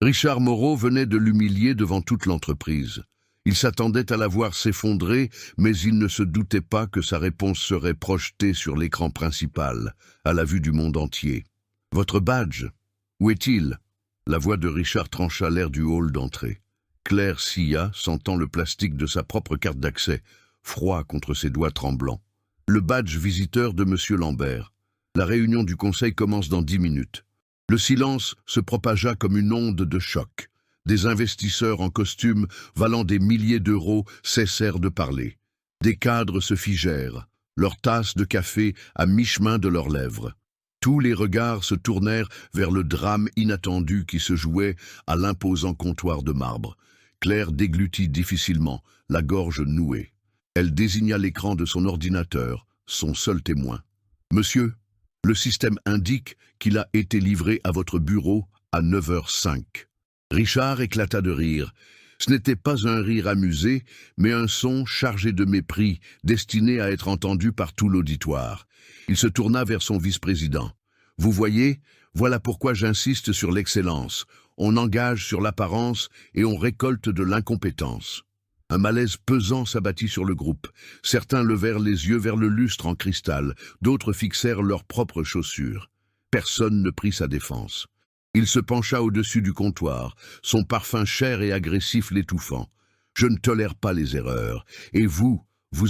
Richard Moreau venait de l'humilier devant toute l'entreprise. Il s'attendait à la voir s'effondrer, mais il ne se doutait pas que sa réponse serait projetée sur l'écran principal, à la vue du monde entier. « Votre badge, où est-il » La voix de Richard trancha l'air du hall d'entrée. Claire scia, sentant le plastique de sa propre carte d'accès, froid contre ses doigts tremblants. Le badge visiteur de M. Lambert. La réunion du conseil commence dans 10 minutes. Le silence se propagea comme une onde de choc. Des investisseurs en costume valant des milliers d'euros cessèrent de parler. Des cadres se figèrent, leur tasse de café à mi-chemin de leurs lèvres. Tous les regards se tournèrent vers le drame inattendu qui se jouait à l'imposant comptoir de marbre. Claire déglutit difficilement, la gorge nouée. Elle désigna l'écran de son ordinateur, son seul témoin. « Monsieur, le système indique qu'il a été livré à votre bureau à 9h05. » Richard éclata de rire. Ce n'était pas un rire amusé, mais un son chargé de mépris, destiné à être entendu par tout l'auditoire. Il se tourna vers son vice-président. « Vous voyez, voilà pourquoi j'insiste sur l'excellence. On engage sur l'apparence et on récolte de l'incompétence. » Un malaise pesant s'abattit sur le groupe. Certains levèrent les yeux vers le lustre en cristal, d'autres fixèrent leurs propres chaussures. Personne ne prit sa défense. Il se pencha au-dessus du comptoir, son parfum cher et agressif l'étouffant. « Je ne tolère pas les erreurs, et vous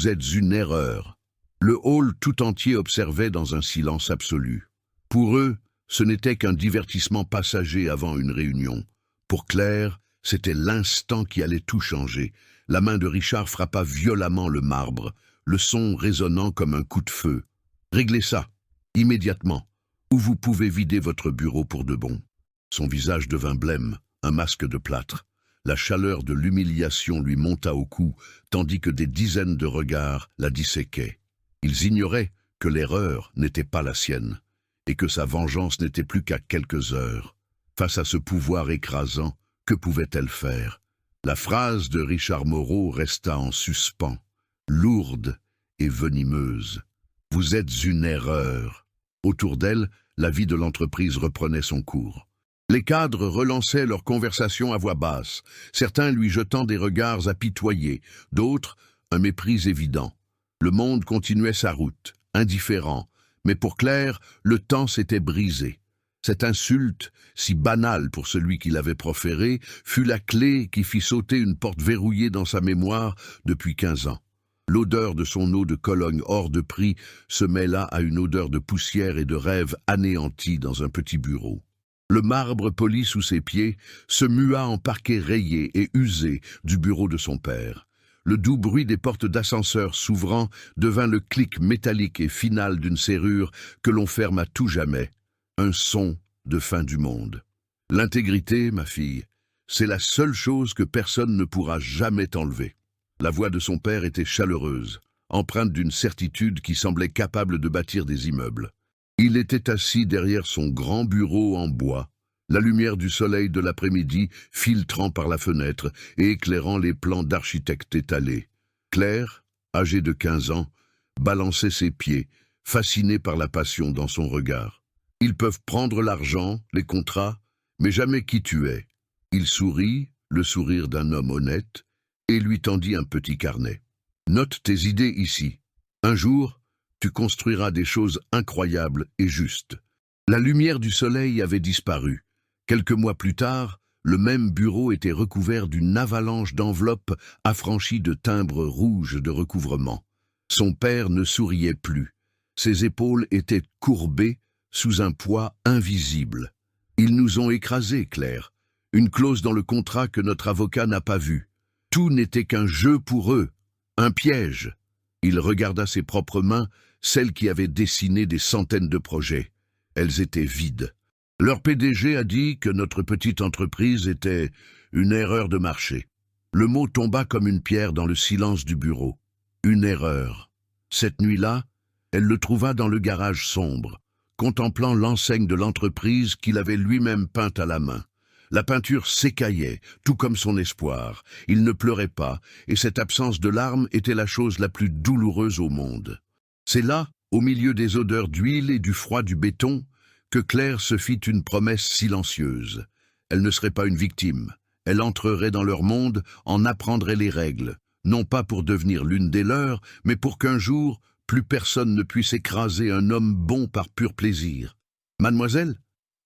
êtes une erreur. » Le hall tout entier observait dans un silence absolu. Pour eux, ce n'était qu'un divertissement passager avant une réunion. Pour Claire, c'était l'instant qui allait tout changer. La main de Richard frappa violemment le marbre, le son résonnant comme un coup de feu. « Réglez ça, immédiatement, ou vous pouvez vider votre bureau pour de bon. » Son visage devint blême, un masque de plâtre. La chaleur de l'humiliation lui monta au cou, tandis que des dizaines de regards la disséquaient. Ils ignoraient que l'erreur n'était pas la sienne, et que sa vengeance n'était plus qu'à quelques heures. Face à ce pouvoir écrasant, que pouvait-elle faire? La phrase de Richard Moreau resta en suspens, lourde et venimeuse. « Vous êtes une erreur !» Autour d'elle, la vie de l'entreprise reprenait son cours. Les cadres relançaient leur conversation à voix basse, certains lui jetant des regards apitoyés, d'autres un mépris évident. Le monde continuait sa route, indifférent, mais pour Claire, le temps s'était brisé. Cette insulte, si banale pour celui qui l'avait proférée, fut la clé qui fit sauter une porte verrouillée dans sa mémoire depuis 15 ans. L'odeur de son eau de Cologne hors de prix se mêla à une odeur de poussière et de rêve anéantis dans un petit bureau. Le marbre poli sous ses pieds se mua en parquet rayé et usé du bureau de son père. Le doux bruit des portes d'ascenseur s'ouvrant devint le clic métallique et final d'une serrure que l'on ferme à tout jamais. Un son de fin du monde. L'intégrité, ma fille, c'est la seule chose que personne ne pourra jamais t'enlever. La voix de son père était chaleureuse, empreinte d'une certitude qui semblait capable de bâtir des immeubles. Il était assis derrière son grand bureau en bois, la lumière du soleil de l'après-midi filtrant par la fenêtre et éclairant les plans d'architecte étalés. Claire, âgée de 15 ans, balançait ses pieds, fascinée par la passion dans son regard. Ils peuvent prendre l'argent, les contrats, mais jamais qui tu es. Il sourit, le sourire d'un homme honnête, et lui tendit un petit carnet. Note tes idées ici. Un jour, tu construiras des choses incroyables et justes. La lumière du soleil avait disparu. Quelques mois plus tard, le même bureau était recouvert d'une avalanche d'enveloppes affranchies de timbres rouges de recouvrement. Son père ne souriait plus. Ses épaules étaient courbées sous un poids invisible. Ils nous ont écrasés, Claire. Une clause dans le contrat que notre avocat n'a pas vue. Tout n'était qu'un jeu pour eux, un piège. Il regarda ses propres mains, celles qui avaient dessiné des centaines de projets. Elles étaient vides. Leur PDG a dit que notre petite entreprise était une erreur de marché. Le mot tomba comme une pierre dans le silence du bureau. Une erreur. Cette nuit-là, elle le trouva dans le garage sombre, contemplant l'enseigne de l'entreprise qu'il avait lui-même peinte à la main. La peinture s'écaillait, tout comme son espoir. Il ne pleurait pas, et cette absence de larmes était la chose la plus douloureuse au monde. C'est là, au milieu des odeurs d'huile et du froid du béton, que Claire se fit une promesse silencieuse. Elle ne serait pas une victime. Elle entrerait dans leur monde, en apprendrait les règles, non pas pour devenir l'une des leurs, mais pour qu'un jour, plus personne ne puisse écraser un homme bon par pur plaisir. Mademoiselle,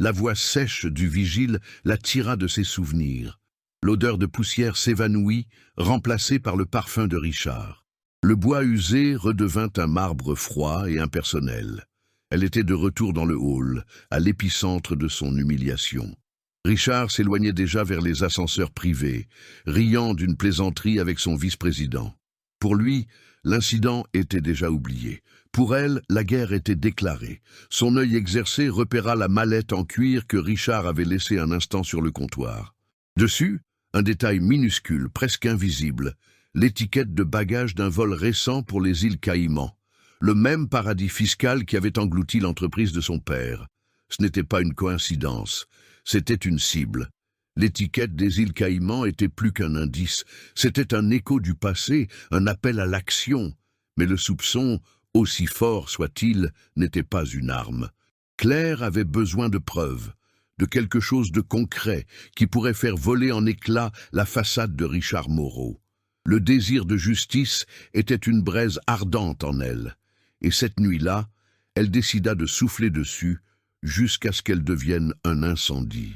la voix sèche du vigile la tira de ses souvenirs. L'odeur de poussière s'évanouit, remplacée par le parfum de Richard. Le bois usé redevint un marbre froid et impersonnel. Elle était de retour dans le hall, à l'épicentre de son humiliation. Richard s'éloignait déjà vers les ascenseurs privés, riant d'une plaisanterie avec son vice-président. Pour lui, l'incident était déjà oublié. Pour elle, la guerre était déclarée. Son œil exercé repéra la mallette en cuir que Richard avait laissée un instant sur le comptoir. Dessus, un détail minuscule, presque invisible, l'étiquette de bagages d'un vol récent pour les îles Caïmans, le même paradis fiscal qui avait englouti l'entreprise de son père. Ce n'était pas une coïncidence, c'était une cible. L'étiquette des îles Caïmans était plus qu'un indice, c'était un écho du passé, un appel à l'action. Mais le soupçon, aussi fort soit-il, n'était pas une arme. Claire avait besoin de preuves, de quelque chose de concret qui pourrait faire voler en éclats la façade de Richard Moreau. Le désir de justice était une braise ardente en elle, et cette nuit-là, elle décida de souffler dessus jusqu'à ce qu'elle devienne un incendie.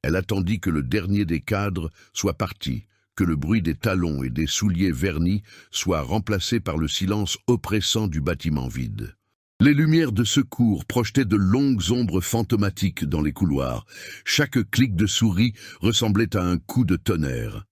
Elle attendit que le dernier des cadres soit parti, que le bruit des talons et des souliers vernis soit remplacé par le silence oppressant du bâtiment vide. Les lumières de secours projetaient de longues ombres fantomatiques dans les couloirs. Chaque clic de souris ressemblait à un coup de tonnerre.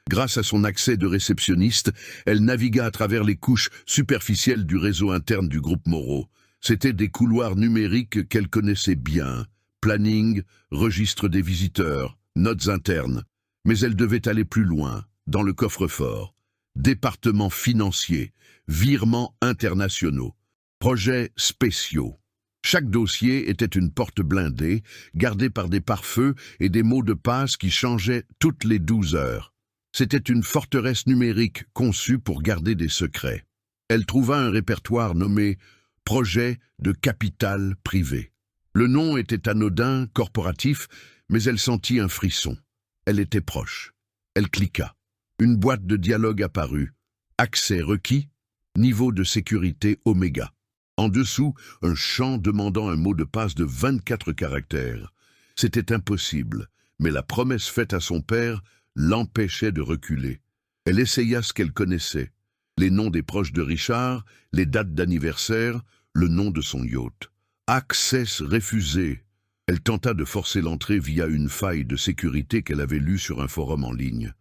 Grâce à son accès de réceptionniste, elle navigua à travers les couches superficielles du réseau interne du groupe Moreau. C'étaient des couloirs numériques qu'elle connaissait bien. Planning, registre des visiteurs, notes internes. Mais elle devait aller plus loin, dans le coffre-fort. Départements financiers, virements internationaux, projets spéciaux. Chaque dossier était une porte blindée, gardée par des pare-feux et des mots de passe qui changeaient toutes les 12 heures. C'était une forteresse numérique conçue pour garder des secrets. Elle trouva un répertoire nommé « Projet de capital privé ». Le nom était anodin, corporatif, mais elle sentit un frisson. Elle était proche. Elle cliqua. Une boîte de dialogue apparut. Accès requis, niveau de sécurité oméga. En dessous, un champ demandant un mot de passe de 24 caractères. C'était impossible, mais la promesse faite à son père l'empêchait de reculer. Elle essaya ce qu'elle connaissait. Les noms des proches de Richard, les dates d'anniversaire, le nom de son yacht. Access refusé. Elle tenta de forcer l'entrée via une faille de sécurité qu'elle avait lue sur un forum en ligne.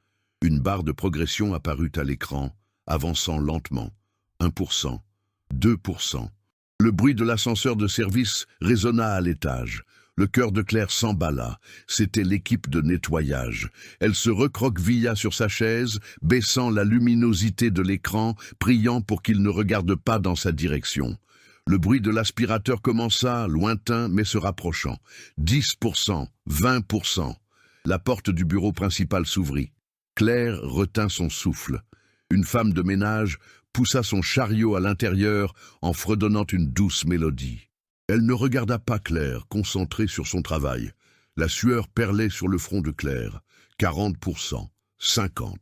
Une barre de progression apparut à l'écran, avançant lentement. 1%, 2%. Le bruit de l'ascenseur de service résonna à l'étage. Le cœur de Claire s'emballa. C'était l'équipe de nettoyage. Elle se recroquevilla sur sa chaise, baissant la luminosité de l'écran, priant pour qu'il ne regarde pas dans sa direction. Le bruit de l'aspirateur commença, lointain mais se rapprochant. 10%, 20%. La porte du bureau principal s'ouvrit. Claire retint son souffle. Une femme de ménage poussa son chariot à l'intérieur en fredonnant une douce mélodie. Elle ne regarda pas Claire, concentrée sur son travail. La sueur perlait sur le front de Claire. 40%, 50%.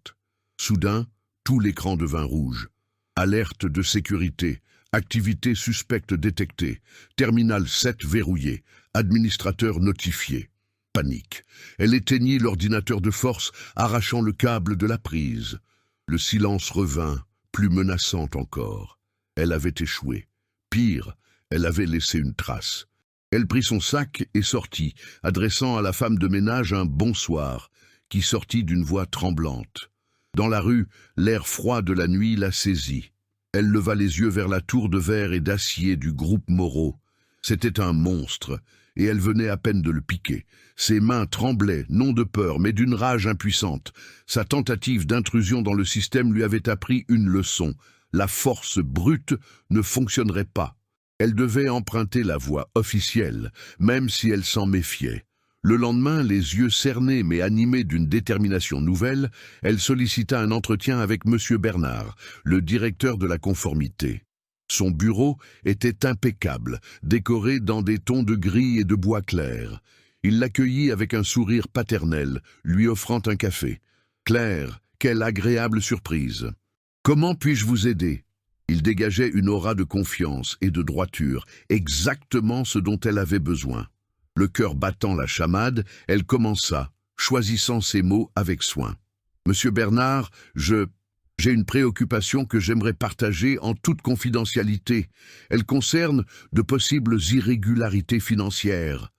Soudain, tout l'écran devint rouge. Alerte de sécurité. Activité suspecte détectée. Terminal 7 verrouillé. Administrateur notifié. Panique. Elle éteignit l'ordinateur de force, arrachant le câble de la prise. Le silence revint, plus menaçant encore. Elle avait échoué. Pire, elle avait laissé une trace. Elle prit son sac et sortit, adressant à la femme de ménage un bonsoir, qui sortit d'une voix tremblante. Dans la rue, l'air froid de la nuit la saisit. Elle leva les yeux vers la tour de verre et d'acier du groupe Moreau. C'était un monstre, et elle venait à peine de le piquer. Ses mains tremblaient, non de peur, mais d'une rage impuissante. Sa tentative d'intrusion dans le système lui avait appris une leçon. La force brute ne fonctionnerait pas. Elle devait emprunter la voie officielle, même si elle s'en méfiait. Le lendemain, les yeux cernés mais animés d'une détermination nouvelle, elle sollicita un entretien avec M. Bernard, le directeur de la conformité. Son bureau était impeccable, décoré dans des tons de gris et de bois clair. Il l'accueillit avec un sourire paternel, lui offrant un café. « Claire, quelle agréable surprise. Comment puis-je vous aider ?» Il dégageait une aura de confiance et de droiture, exactement ce dont elle avait besoin. Le cœur battant la chamade, elle commença, choisissant ses mots avec soin. « Monsieur Bernard, j'ai une préoccupation que j'aimerais partager en toute confidentialité. Elle concerne de possibles irrégularités financières. »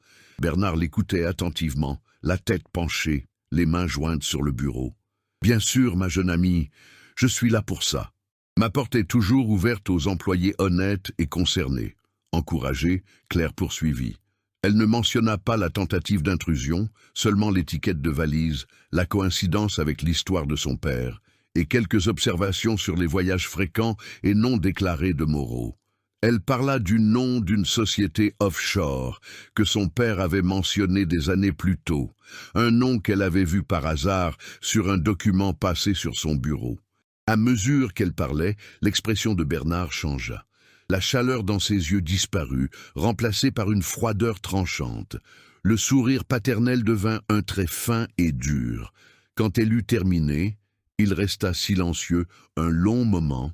Bernard l'écoutait attentivement, la tête penchée, les mains jointes sur le bureau. « Bien sûr, ma jeune amie, je suis là pour ça. Ma porte est toujours ouverte aux employés honnêtes et concernés. » Encouragée, Claire poursuivit. Elle ne mentionna pas la tentative d'intrusion, seulement l'étiquette de valise, la coïncidence avec l'histoire de son père, et quelques observations sur les voyages fréquents et non déclarés de Moreau. Elle parla du nom d'une société offshore que son père avait mentionné des années plus tôt, un nom qu'elle avait vu par hasard sur un document passé sur son bureau. À mesure qu'elle parlait, l'expression de Bernard changea. La chaleur dans ses yeux disparut, remplacée par une froideur tranchante. Le sourire paternel devint un trait fin et dur. Quand elle eut terminé, il resta silencieux un long moment,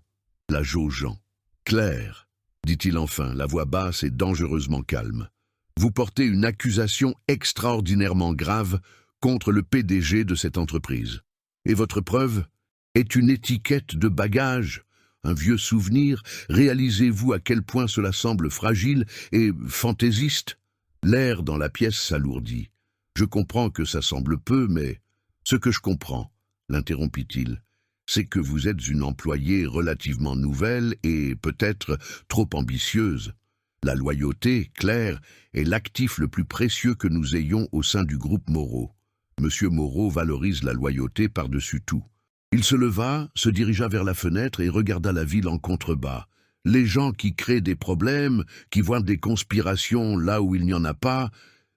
la jaugeant. « Claire, » dit-il enfin, la voix basse et dangereusement calme, « vous portez une accusation extraordinairement grave contre le PDG de cette entreprise. Et votre preuve est une étiquette de bagage, un vieux souvenir. Réalisez-vous à quel point cela semble fragile et fantaisiste ?» L'air dans la pièce s'alourdit. « Je comprends que ça semble peu, mais ce que je comprends, l'interrompit-il, c'est que vous êtes une employée relativement nouvelle et peut-être trop ambitieuse. La loyauté, Claire, est l'actif le plus précieux que nous ayons au sein du groupe Moreau. Monsieur Moreau valorise la loyauté par-dessus tout. » Il se leva, se dirigea vers la fenêtre et regarda la ville en contrebas. Les gens qui créent des problèmes, qui voient des conspirations là où il n'y en a pas,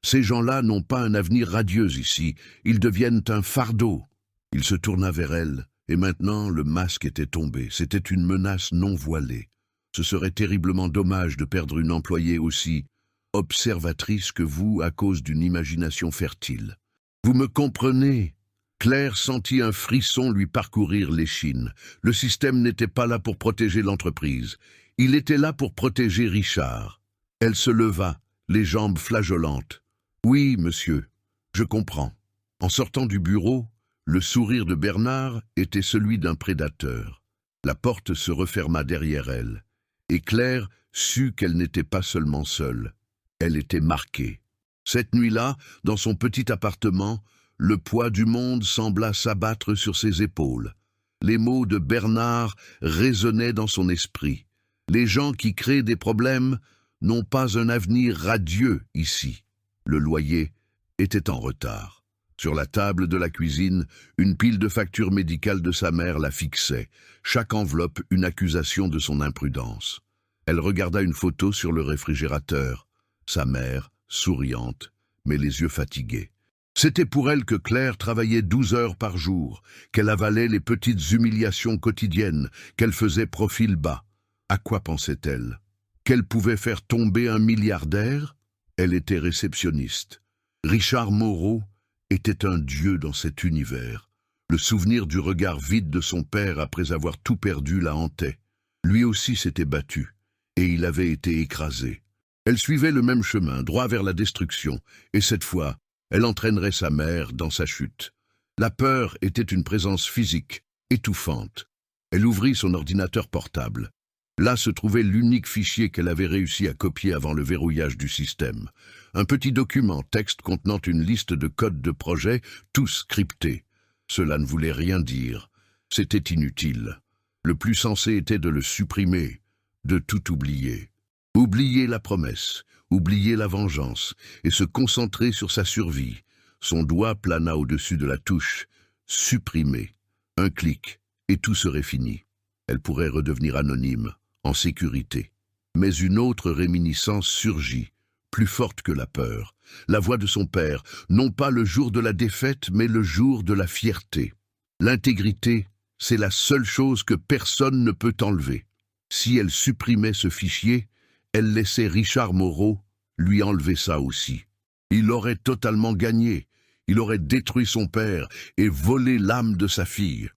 ces gens-là n'ont pas un avenir radieux ici, ils deviennent un fardeau. Il se tourna vers elle, et maintenant le masque était tombé, c'était une menace non voilée. Ce serait terriblement dommage de perdre une employée aussi observatrice que vous à cause d'une imagination fertile. Vous me comprenez ? Claire sentit un frisson lui parcourir l'échine. Le système n'était pas là pour protéger l'entreprise. Il était là pour protéger Richard. Elle se leva, les jambes flageolantes. « Oui, monsieur, je comprends. » En sortant du bureau, le sourire de Bernard était celui d'un prédateur. La porte se referma derrière elle, et Claire sut qu'elle n'était pas seulement seule. Elle était marquée. Cette nuit-là, dans son petit appartement, le poids du monde sembla s'abattre sur ses épaules. Les mots de Bernard résonnaient dans son esprit. Les gens qui créent des problèmes n'ont pas un avenir radieux ici. Le loyer était en retard. Sur la table de la cuisine, une pile de factures médicales de sa mère la fixait, chaque enveloppe une accusation de son imprudence. Elle regarda une photo sur le réfrigérateur. Sa mère, souriante, mais les yeux fatigués. C'était pour elle que Claire travaillait 12 heures par jour, qu'elle avalait les petites humiliations quotidiennes, qu'elle faisait profil bas. À quoi pensait-elle? Qu'elle pouvait faire tomber un milliardaire? Elle était réceptionniste. Richard Moreau était un dieu dans cet univers. Le souvenir du regard vide de son père après avoir tout perdu la hantait. Lui aussi s'était battu, et il avait été écrasé. Elle suivait le même chemin, droit vers la destruction, et cette fois, elle entraînerait sa mère dans sa chute. La peur était une présence physique, étouffante. Elle ouvrit son ordinateur portable. Là se trouvait l'unique fichier qu'elle avait réussi à copier avant le verrouillage du système. Un petit document, texte contenant une liste de codes de projet, tous cryptés. Cela ne voulait rien dire. C'était inutile. Le plus sensé était de le supprimer, de tout oublier. Oublier la promesse, oublier la vengeance, et se concentrer sur sa survie. Son doigt plana au-dessus de la touche. Supprimer. Un clic, et tout serait fini. Elle pourrait redevenir anonyme, en sécurité. Mais une autre réminiscence surgit, plus forte que la peur. La voix de son père, non pas le jour de la défaite, mais le jour de la fierté. L'intégrité, c'est la seule chose que personne ne peut enlever. Si elle supprimait ce fichier, elle laissait Richard Moreau lui enlever ça aussi. Il aurait totalement gagné. Il aurait détruit son père et volé l'âme de sa fille.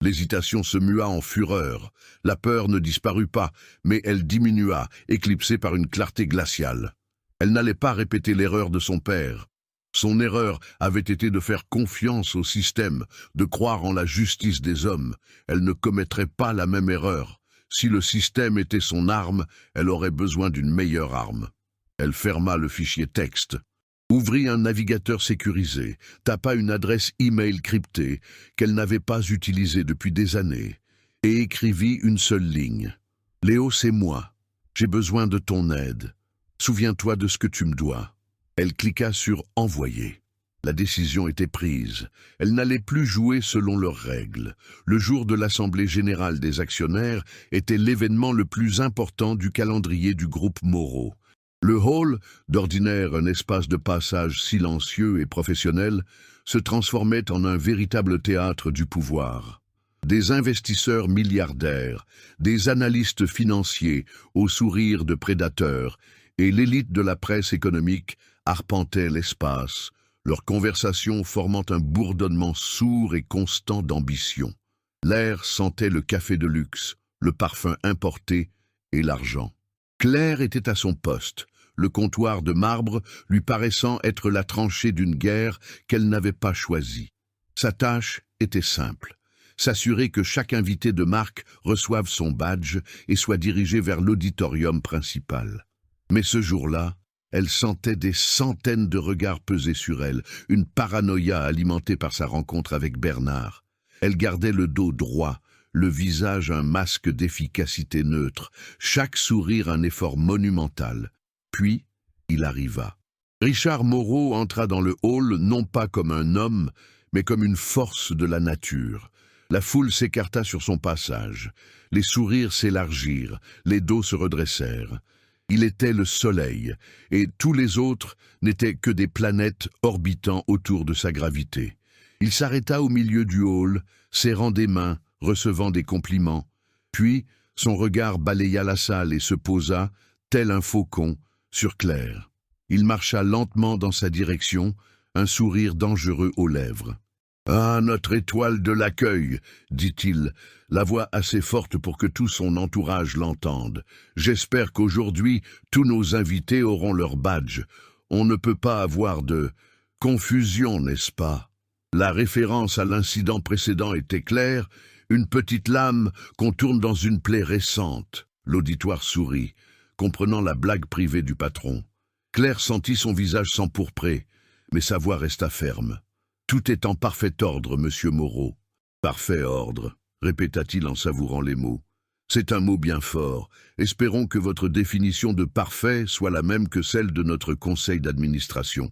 L'hésitation se mua en fureur. La peur ne disparut pas, mais elle diminua, éclipsée par une clarté glaciale. Elle n'allait pas répéter l'erreur de son père. Son erreur avait été de faire confiance au système, de croire en la justice des hommes. Elle ne commettrait pas la même erreur. Si le système était son arme, elle aurait besoin d'une meilleure arme. Elle ferma le fichier texte, ouvrit un navigateur sécurisé, tapa une adresse e-mail cryptée qu'elle n'avait pas utilisée depuis des années, et écrivit une seule ligne. « Léo, c'est moi. J'ai besoin de ton aide. Souviens-toi de ce que tu me dois. » Elle cliqua sur « Envoyer ». La décision était prise. Elle n'allait plus jouer selon leurs règles. Le jour de l'Assemblée générale des actionnaires était l'événement le plus important du calendrier du groupe Moreau. Le hall, d'ordinaire un espace de passage silencieux et professionnel, se transformait en un véritable théâtre du pouvoir. Des investisseurs milliardaires, des analystes financiers aux sourires de prédateurs et l'élite de la presse économique arpentaient l'espace, leurs conversations formant un bourdonnement sourd et constant d'ambition. L'air sentait le café de luxe, le parfum importé et l'argent. Claire était à son poste, le comptoir de marbre lui paraissant être la tranchée d'une guerre qu'elle n'avait pas choisie. Sa tâche était simple, s'assurer que chaque invité de marque reçoive son badge et soit dirigé vers l'auditorium principal. Mais ce jour-là, elle sentait des centaines de regards peser sur elle, une paranoïa alimentée par sa rencontre avec Bernard. Elle gardait le dos droit, le visage un masque d'efficacité neutre, chaque sourire un effort monumental. Puis, il arriva. Richard Moreau entra dans le hall non pas comme un homme, mais comme une force de la nature. La foule s'écarta sur son passage. Les sourires s'élargirent, les dos se redressèrent. Il était le soleil, et tous les autres n'étaient que des planètes orbitant autour de sa gravité. Il s'arrêta au milieu du hall, serrant des mains, recevant des compliments. Puis, son regard balaya la salle et se posa, tel un faucon, sur Claire. Il marcha lentement dans sa direction, un sourire dangereux aux lèvres. « Ah, notre étoile de l'accueil !» dit-il, la voix assez forte pour que tout son entourage l'entende. « J'espère qu'aujourd'hui, tous nos invités auront leur badge. On ne peut pas avoir de confusion, n'est-ce pas ?» La référence à l'incident précédent était claire, une petite lame qu'on tourne dans une plaie récente. L'auditoire sourit, comprenant la blague privée du patron. Claire sentit son visage s'empourprer, mais sa voix resta ferme. « Tout est en parfait ordre, monsieur Moreau. »« Parfait ordre », répéta-t-il en savourant les mots. « C'est un mot bien fort. Espérons que votre définition de parfait soit la même que celle de notre conseil d'administration. »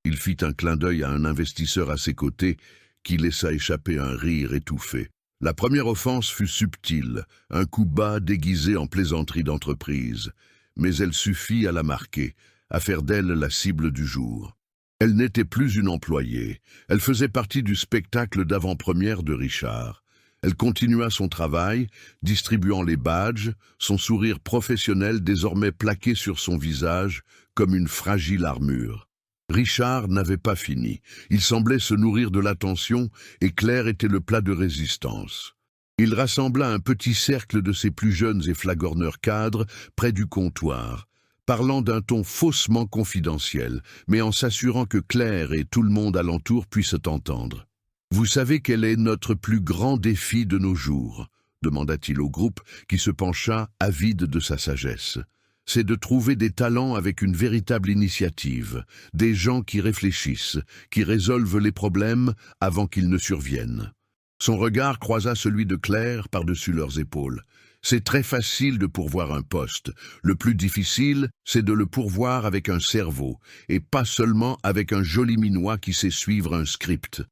Il fit un clin d'œil à un investisseur à ses côtés qui laissa échapper un rire étouffé. La première offense fut subtile, un coup bas déguisé en plaisanterie d'entreprise, mais elle suffit à la marquer, à faire d'elle la cible du jour. Elle n'était plus une employée, elle faisait partie du spectacle d'avant-première de Richard. Elle continua son travail, distribuant les badges, son sourire professionnel désormais plaqué sur son visage comme une fragile armure. Richard n'avait pas fini. Il semblait se nourrir de l'attention et Claire était le plat de résistance. Il rassembla un petit cercle de ses plus jeunes et flagorneurs cadres près du comptoir, parlant d'un ton faussement confidentiel, mais en s'assurant que Claire et tout le monde alentour puissent entendre. « Vous savez quel est notre plus grand défi de nos jours ?» demanda-t-il au groupe qui se pencha, avide de sa sagesse. « C'est de trouver des talents avec une véritable initiative, des gens qui réfléchissent, qui résolvent les problèmes avant qu'ils ne surviennent. » Son regard croisa celui de Claire par-dessus leurs épaules. C'est très facile de pourvoir un poste. Le plus difficile, c'est de le pourvoir avec un cerveau, et pas seulement avec un joli minois qui sait suivre un script.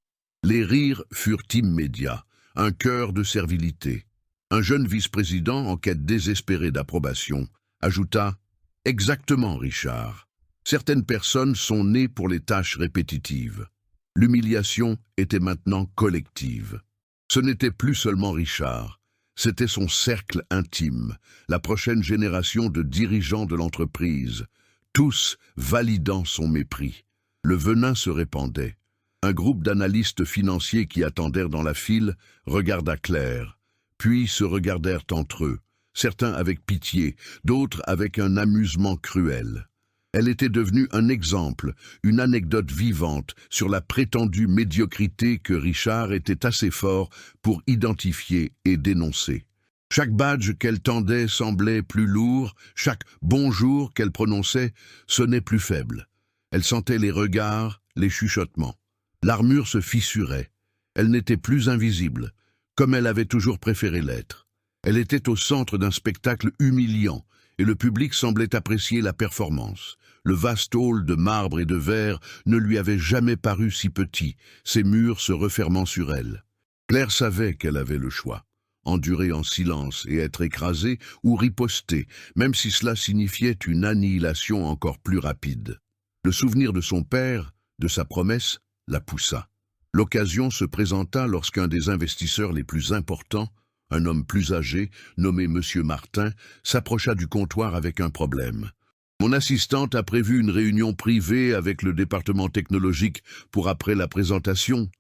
Les rires furent immédiats, un cœur de servilité. Un jeune vice-président, en quête désespérée d'approbation, ajouta « Exactement, Richard. Certaines personnes sont nées pour les tâches répétitives. » L'humiliation était maintenant collective. Ce n'était plus seulement Richard. C'était son cercle intime, la prochaine génération de dirigeants de l'entreprise, tous validant son mépris. Le venin se répandait. Un groupe d'analystes financiers qui attendèrent dans la file regarda Claire, puis se regardèrent entre eux, certains avec pitié, d'autres avec un amusement cruel. Elle était devenue un exemple, une anecdote vivante sur la prétendue médiocrité que Richard était assez fort pour identifier et dénoncer. Chaque badge qu'elle tendait semblait plus lourd, chaque « bonjour » qu'elle prononçait sonnait plus faible. Elle sentait les regards, les chuchotements. L'armure se fissurait. Elle n'était plus invisible, comme elle avait toujours préféré l'être. Elle était au centre d'un spectacle humiliant, et le public semblait apprécier la performance. Le vaste hall de marbre et de verre ne lui avait jamais paru si petit, ses murs se refermant sur elle. Claire savait qu'elle avait le choix. Endurer en silence et être écrasée ou riposter, même si cela signifiait une annihilation encore plus rapide. Le souvenir de son père, de sa promesse, la poussa. L'occasion se présenta lorsqu'un des investisseurs les plus importants, un homme plus âgé, nommé Monsieur Martin, s'approcha du comptoir avec un problème. « Mon assistante a prévu une réunion privée avec le département technologique pour après la présentation,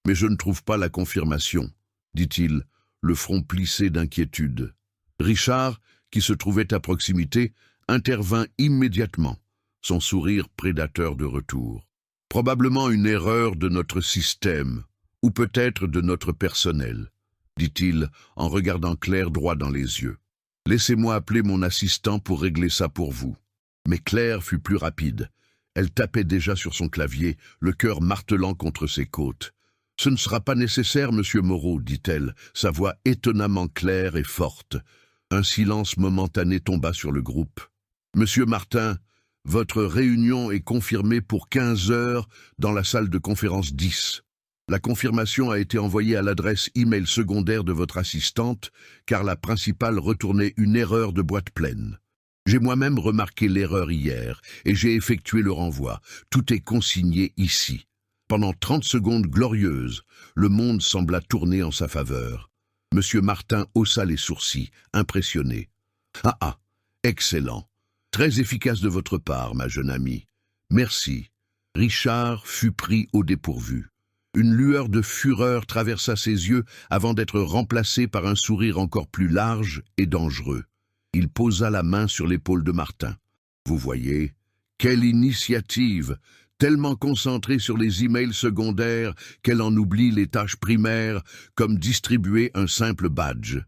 mais je ne trouve pas la confirmation, » dit-il, le front plissé d'inquiétude. Richard, qui se trouvait à proximité, intervint immédiatement, son sourire prédateur de retour. « Probablement une erreur de notre système, ou peut-être de notre personnel, » dit-il en regardant Claire droit dans les yeux. « Laissez-moi appeler mon assistant pour régler ça pour vous. » Mais Claire fut plus rapide. Elle tapait déjà sur son clavier, le cœur martelant contre ses côtes. « Ce ne sera pas nécessaire, monsieur Moreau, dit-elle, sa voix étonnamment claire et forte. Un silence momentané tomba sur le groupe. « Monsieur Martin, votre réunion est confirmée pour 15 heures dans la salle de conférence 10. La confirmation a été envoyée à l'adresse e-mail secondaire de votre assistante, car la principale retournait une erreur de boîte pleine. J'ai moi-même remarqué l'erreur hier, et j'ai effectué le renvoi. Tout est consigné ici. » Pendant 30 secondes glorieuses, le monde sembla tourner en sa faveur. Monsieur Martin haussa les sourcils, impressionné. « Ah, excellent. Très efficace de votre part, ma jeune amie. Merci. » Richard fut pris au dépourvu. Une lueur de fureur traversa ses yeux avant d'être remplacée par un sourire encore plus large et dangereux. Il posa la main sur l'épaule de Martin. « Vous voyez, quelle initiative, tellement concentrée sur les emails secondaires qu'elle en oublie les tâches primaires, comme distribuer un simple badge. »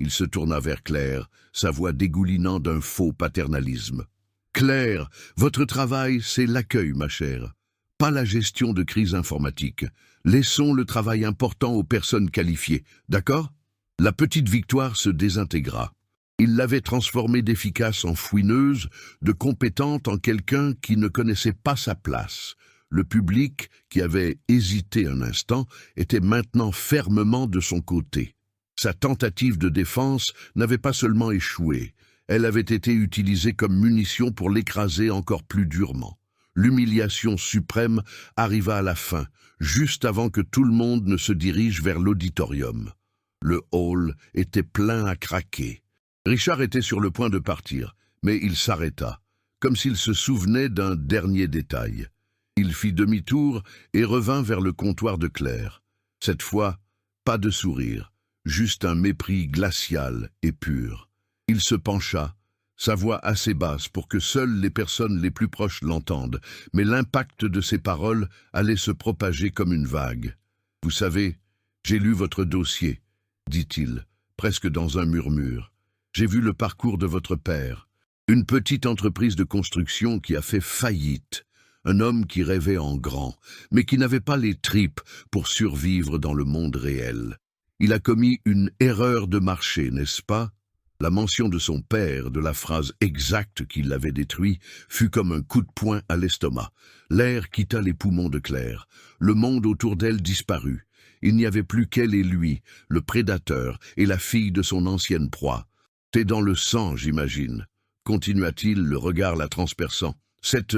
Il se tourna vers Claire, sa voix dégoulinant d'un faux paternalisme. « Claire, votre travail, c'est l'accueil, ma chère. Pas la gestion de crise informatique. Laissons le travail important aux personnes qualifiées, d'accord ?» La petite Victoire se désintégra. Il l'avait transformée d'efficace en fouineuse, de compétente en quelqu'un qui ne connaissait pas sa place. Le public, qui avait hésité un instant, était maintenant fermement de son côté. Sa tentative de défense n'avait pas seulement échoué, elle avait été utilisée comme munition pour l'écraser encore plus durement. L'humiliation suprême arriva à la fin, juste avant que tout le monde ne se dirige vers l'auditorium. Le hall était plein à craquer. Richard était sur le point de partir, mais il s'arrêta, comme s'il se souvenait d'un dernier détail. Il fit demi-tour et revint vers le comptoir de Claire. Cette fois, pas de sourire, juste un mépris glacial et pur. Il se pencha, sa voix assez basse pour que seules les personnes les plus proches l'entendent, mais l'impact de ses paroles allait se propager comme une vague. « Vous savez, j'ai lu votre dossier, » dit-il, presque dans un murmure. « J'ai vu le parcours de votre père, une petite entreprise de construction qui a fait faillite, un homme qui rêvait en grand, mais qui n'avait pas les tripes pour survivre dans le monde réel. Il a commis une erreur de marché, n'est-ce pas ? » La mention de son père, de la phrase exacte qui l'avait détruit, fut comme un coup de poing à l'estomac. L'air quitta les poumons de Claire. Le monde autour d'elle disparut. Il n'y avait plus qu'elle et lui, le prédateur et la fille de son ancienne proie. « T'es dans le sang, j'imagine », continua-t-il, le regard la transperçant. « Cette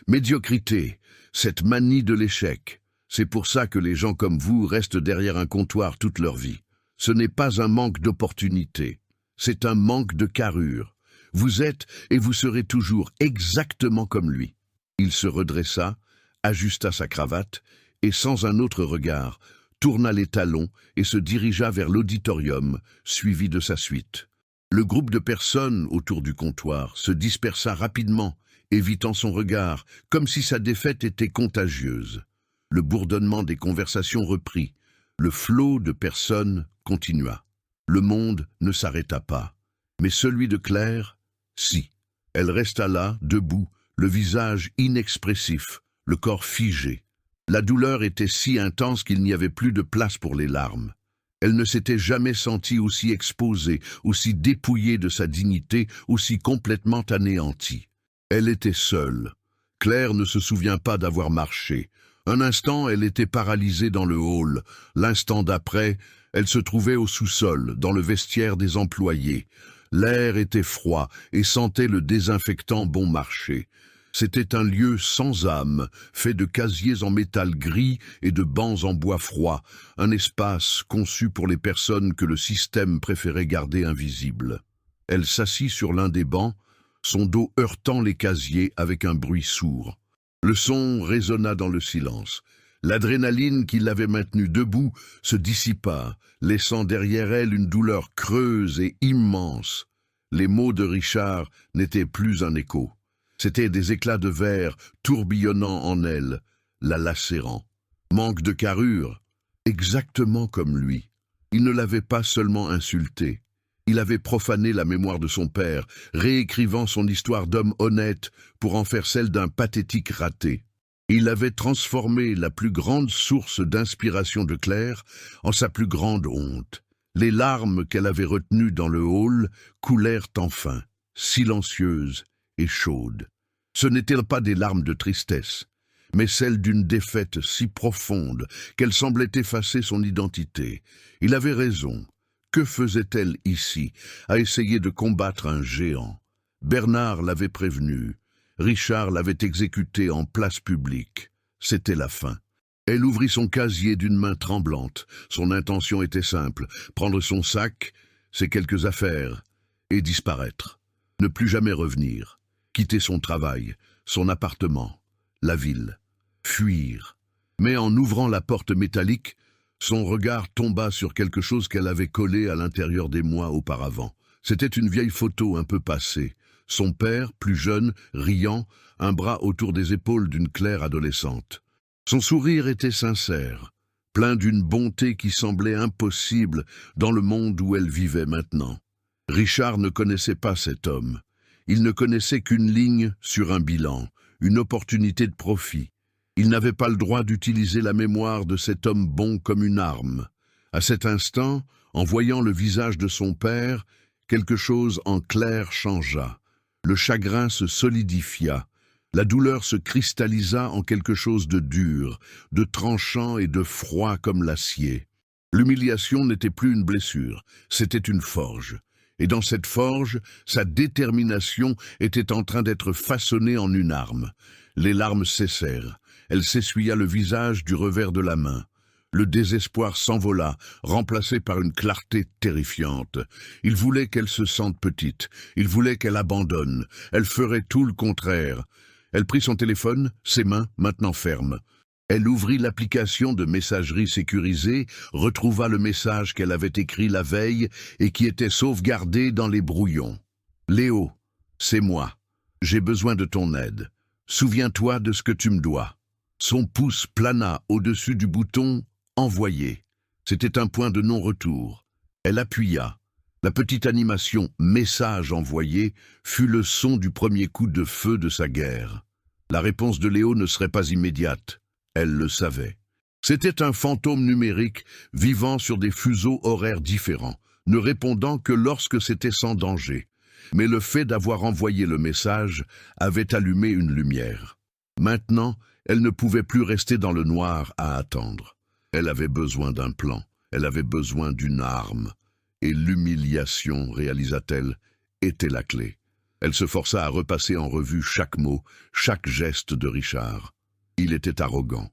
médiocrité, cette manie de l'échec, c'est pour ça que les gens comme vous restent derrière un comptoir toute leur vie. Ce n'est pas un manque d'opportunité. C'est un manque de carrure. Vous êtes et vous serez toujours exactement comme lui. » Il se redressa, ajusta sa cravate et, sans un autre regard, tourna les talons et se dirigea vers l'auditorium, suivi de sa suite. Le groupe de personnes autour du comptoir se dispersa rapidement, évitant son regard, comme si sa défaite était contagieuse. Le bourdonnement des conversations reprit. Le flot de personnes continua. Le monde ne s'arrêta pas. Mais celui de Claire, si. Elle resta là, debout, le visage inexpressif, le corps figé. La douleur était si intense qu'il n'y avait plus de place pour les larmes. Elle ne s'était jamais sentie aussi exposée, aussi dépouillée de sa dignité, aussi complètement anéantie. Elle était seule. Claire ne se souvient pas d'avoir marché. Un instant, elle était paralysée dans le hall. L'instant d'après, elle se trouvait au sous-sol, dans le vestiaire des employés. L'air était froid et sentait le désinfectant bon marché. C'était un lieu sans âme, fait de casiers en métal gris et de bancs en bois froid, un espace conçu pour les personnes que le système préférait garder invisibles. Elle s'assit sur l'un des bancs, son dos heurtant les casiers avec un bruit sourd. Le son résonna dans le silence. L'adrénaline qui l'avait maintenue debout se dissipa, laissant derrière elle une douleur creuse et immense. Les mots de Richard n'étaient plus un écho. C'étaient des éclats de verre tourbillonnant en elle, la lacérant. Manque de carrure, exactement comme lui. Il ne l'avait pas seulement insulté. Il avait profané la mémoire de son père, réécrivant son histoire d'homme honnête pour en faire celle d'un pathétique raté. Il avait transformé la plus grande source d'inspiration de Claire en sa plus grande honte. Les larmes qu'elle avait retenues dans le hall coulèrent enfin, silencieuses et chaudes. Ce n'étaient pas des larmes de tristesse, mais celles d'une défaite si profonde qu'elle semblait effacer son identité. Il avait raison. Que faisait-elle ici, à essayer de combattre un géant? Bernard l'avait prévenu. Richard l'avait exécuté en place publique. C'était la fin. Elle ouvrit son casier d'une main tremblante. Son intention était simple, prendre son sac, ses quelques affaires, et disparaître. Ne plus jamais revenir. Quitter son travail, son appartement, la ville. Fuir. Mais en ouvrant la porte métallique, son regard tomba sur quelque chose qu'elle avait collé à l'intérieur des mois auparavant. C'était une vieille photo un peu passée. Son père, plus jeune, riant, un bras autour des épaules d'une Claire adolescente. Son sourire était sincère, plein d'une bonté qui semblait impossible dans le monde où elle vivait maintenant. Richard ne connaissait pas cet homme. Il ne connaissait qu'une ligne sur un bilan, une opportunité de profit. Il n'avait pas le droit d'utiliser la mémoire de cet homme bon comme une arme. À cet instant, en voyant le visage de son père, quelque chose en Claire changea. Le chagrin se solidifia. La douleur se cristallisa en quelque chose de dur, de tranchant et de froid comme l'acier. L'humiliation n'était plus une blessure, c'était une forge. Et dans cette forge, sa détermination était en train d'être façonnée en une arme. Les larmes cessèrent. Elle s'essuya le visage du revers de la main. Le désespoir s'envola, remplacé par une clarté terrifiante. Il voulait qu'elle se sente petite. Il voulait qu'elle abandonne. Elle ferait tout le contraire. Elle prit son téléphone, ses mains maintenant fermes. Elle ouvrit l'application de messagerie sécurisée, retrouva le message qu'elle avait écrit la veille et qui était sauvegardé dans les brouillons. « Léo, c'est moi. J'ai besoin de ton aide. Souviens-toi de ce que tu me dois. » Son pouce plana au-dessus du bouton « Envoyer ». C'était un point de non-retour. Elle appuya. La petite animation « Message envoyé » fut le son du premier coup de feu de sa guerre. La réponse de Léo ne serait pas immédiate. Elle le savait. C'était un fantôme numérique vivant sur des fuseaux horaires différents, ne répondant que lorsque c'était sans danger. Mais le fait d'avoir envoyé le message avait allumé une lumière. Maintenant, elle ne pouvait plus rester dans le noir à attendre. Elle avait besoin d'un plan, elle avait besoin d'une arme. Et l'humiliation, réalisa-t-elle, était la clé. Elle se força à repasser en revue chaque mot, chaque geste de Richard. Il était arrogant.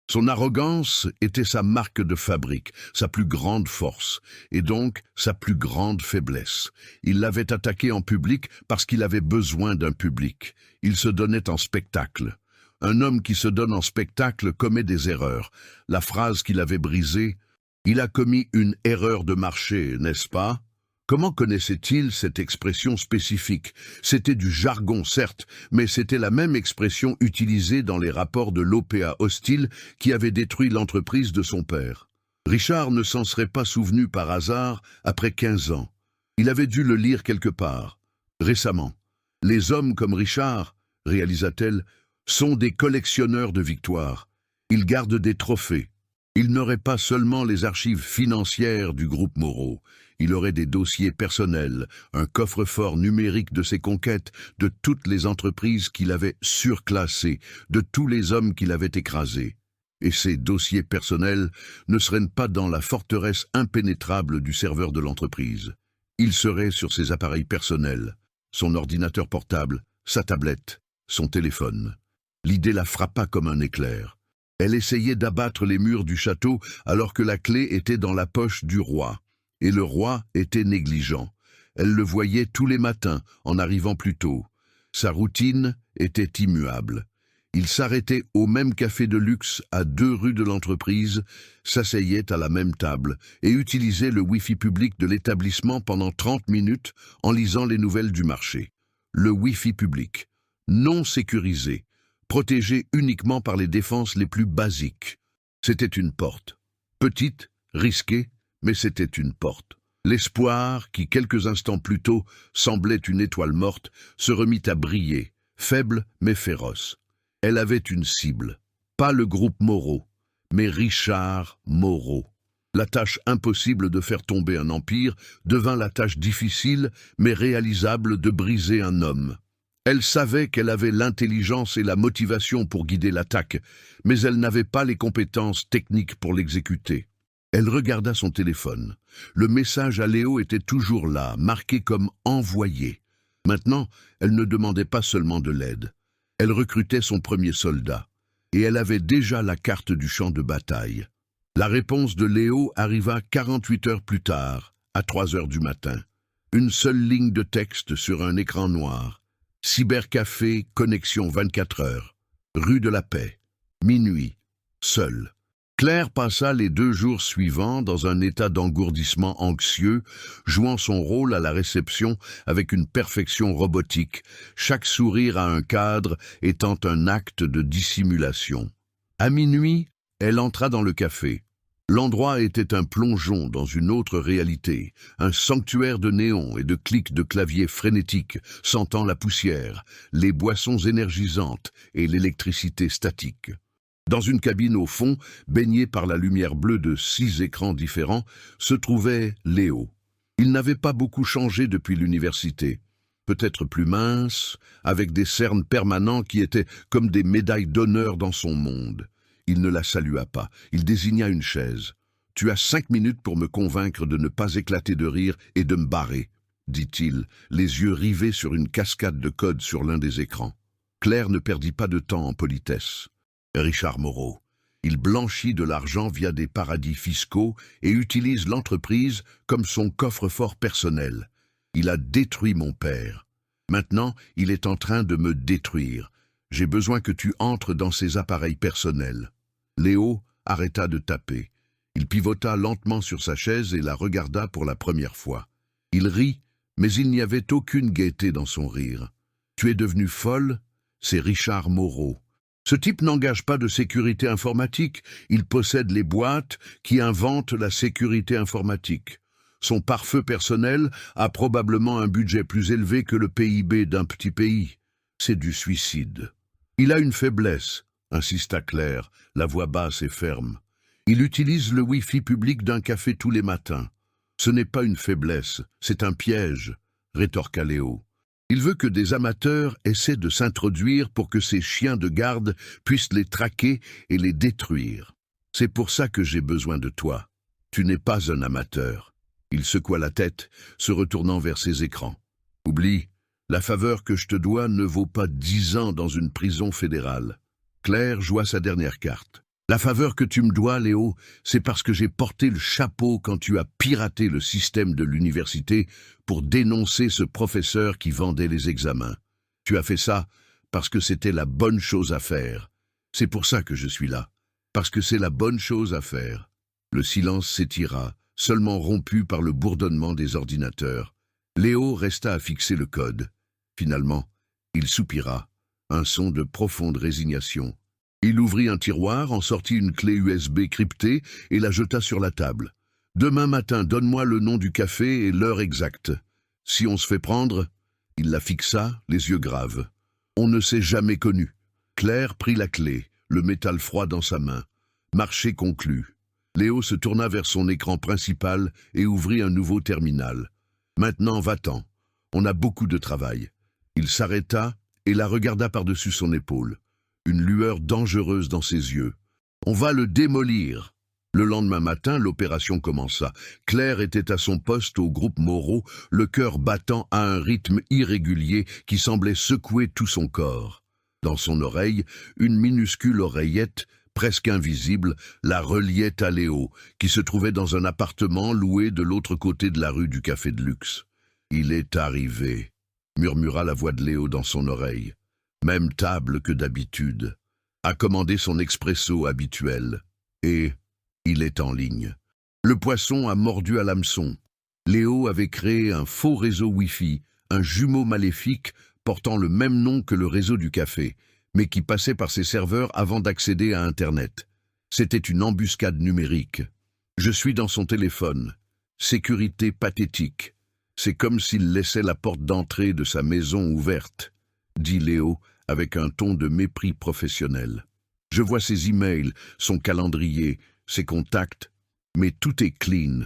Son arrogance était sa marque de fabrique, sa plus grande force, et donc sa plus grande faiblesse. Il l'avait attaqué en public parce qu'il avait besoin d'un public. Il se donnait en spectacle. Un homme qui se donne en spectacle commet des erreurs. La phrase qu'il avait brisée, « Il a commis une erreur de marché, n'est-ce pas ?» Comment connaissait-il cette expression spécifique? C'était du jargon, certes, mais c'était la même expression utilisée dans les rapports de l'OPA hostile qui avait détruit l'entreprise de son père. Richard ne s'en serait pas souvenu par hasard après 15 ans. Il avait dû le lire quelque part, récemment. Les hommes comme Richard, réalisa-t-elle, sont des collectionneurs de victoires. Ils gardent des trophées. Il n'aurait pas seulement les archives financières du groupe Moreau, il aurait des dossiers personnels, un coffre-fort numérique de ses conquêtes, de toutes les entreprises qu'il avait surclassées, de tous les hommes qu'il avait écrasés. Et ces dossiers personnels ne seraient pas dans la forteresse impénétrable du serveur de l'entreprise. Ils seraient sur ses appareils personnels, son ordinateur portable, sa tablette, son téléphone. L'idée la frappa comme un éclair. Elle essayait d'abattre les murs du château alors que la clé était dans la poche du roi. Et le roi était négligent. Elle le voyait tous les matins en arrivant plus tôt. Sa routine était immuable. Il s'arrêtait au même café de luxe à 2 rues de l'entreprise, s'asseyait à la même table et utilisait le Wi-Fi public de l'établissement pendant 30 minutes en lisant les nouvelles du marché. Le Wi-Fi public, non sécurisé, protégé uniquement par les défenses les plus basiques. C'était une porte. Petite, risquée, mais c'était une porte. L'espoir, qui quelques instants plus tôt semblait une étoile morte, se remit à briller, faible mais féroce. Elle avait une cible, pas le groupe Moreau, mais Richard Moreau. La tâche impossible de faire tomber un empire devint la tâche difficile mais réalisable de briser un homme. Elle savait qu'elle avait l'intelligence et la motivation pour guider l'attaque, mais elle n'avait pas les compétences techniques pour l'exécuter. Elle regarda son téléphone. Le message à Léo était toujours là, marqué comme « envoyé ». Maintenant, elle ne demandait pas seulement de l'aide. Elle recrutait son premier soldat, et elle avait déjà la carte du champ de bataille. La réponse de Léo arriva 48 heures plus tard, à 3 heures du matin. Une seule ligne de texte sur un écran noir. Cybercafé, connexion 24 heures. Rue de la Paix. Minuit. Seul. Claire passa les 2 jours suivants dans un état d'engourdissement anxieux, jouant son rôle à la réception avec une perfection robotique, chaque sourire à un cadre étant un acte de dissimulation. À minuit, elle entra dans le café. L'endroit était un plongeon dans une autre réalité, un sanctuaire de néons et de clics de clavier frénétiques, sentant la poussière, les boissons énergisantes et l'électricité statique. Dans une cabine au fond, baignée par la lumière bleue de 6 écrans différents, se trouvait Léo. Il n'avait pas beaucoup changé depuis l'université. Peut-être plus mince, avec des cernes permanents qui étaient comme des médailles d'honneur dans son monde. Il ne la salua pas, il désigna une chaise. « Tu as 5 minutes pour me convaincre de ne pas éclater de rire et de me barrer », dit-il, les yeux rivés sur une cascade de codes sur l'un des écrans. Claire ne perdit pas de temps en politesse. Richard Moreau. Il blanchit de l'argent via des paradis fiscaux et utilise l'entreprise comme son coffre-fort personnel. Il a détruit mon père. Maintenant, il est en train de me détruire. J'ai besoin que tu entres dans ses appareils personnels. Léo arrêta de taper. Il pivota lentement sur sa chaise et la regarda pour la première fois. Il rit, mais il n'y avait aucune gaieté dans son rire. « Tu es devenue folle ?» C'est Richard Moreau. Ce type n'engage pas de sécurité informatique, il possède les boîtes qui inventent la sécurité informatique. Son pare-feu personnel a probablement un budget plus élevé que le PIB d'un petit pays. C'est du suicide. Il a une faiblesse, insista Claire, la voix basse et ferme. Il utilise le Wi-Fi public d'un café tous les matins. Ce n'est pas une faiblesse, c'est un piège, rétorqua Léo. Il veut que des amateurs essaient de s'introduire pour que ces chiens de garde puissent les traquer et les détruire. C'est pour ça que j'ai besoin de toi. Tu n'es pas un amateur. Il secoua la tête, se retournant vers ses écrans. Oublie, la faveur que je te dois ne vaut pas 10 ans dans une prison fédérale. Claire joua sa dernière carte. La faveur que tu me dois, Léo, c'est parce que j'ai porté le chapeau quand tu as piraté le système de l'université pour dénoncer ce professeur qui vendait les examens. Tu as fait ça parce que c'était la bonne chose à faire. C'est pour ça que je suis là. Parce que c'est la bonne chose à faire. Le silence s'étira, seulement rompu par le bourdonnement des ordinateurs. Léo resta à fixer le code. Finalement, il soupira, un son de profonde résignation. Il ouvrit un tiroir, en sortit une clé USB cryptée et la jeta sur la table. « Demain matin, donne-moi le nom du café et l'heure exacte. Si on se fait prendre… » Il la fixa, les yeux graves. « On ne s'est jamais connu. » Claire prit la clé, le métal froid dans sa main. Marché conclu. Léo se tourna vers son écran principal et ouvrit un nouveau terminal. « Maintenant, va-t'en. On a beaucoup de travail. » Il s'arrêta et la regarda par-dessus son épaule. Une lueur dangereuse dans ses yeux. « On va le démolir !» Le lendemain matin, l'opération commença. Claire était à son poste au groupe Moreau, le cœur battant à un rythme irrégulier qui semblait secouer tout son corps. Dans son oreille, une minuscule oreillette, presque invisible, la reliait à Léo, qui se trouvait dans un appartement loué de l'autre côté de la rue du Café de Luxe. « Il est arrivé », murmura la voix de Léo dans son oreille. Même table que d'habitude. A commandé son expresso habituel. Et il est en ligne. Le poisson a mordu à l'hameçon. Léo avait créé un faux réseau Wi-Fi, un jumeau maléfique portant le même nom que le réseau du café, mais qui passait par ses serveurs avant d'accéder à Internet. C'était une embuscade numérique. Je suis dans son téléphone. Sécurité pathétique. C'est comme s'il laissait la porte d'entrée de sa maison ouverte, dit Léo avec un ton de mépris professionnel. Je vois ses emails, son calendrier, ses contacts, mais tout est clean.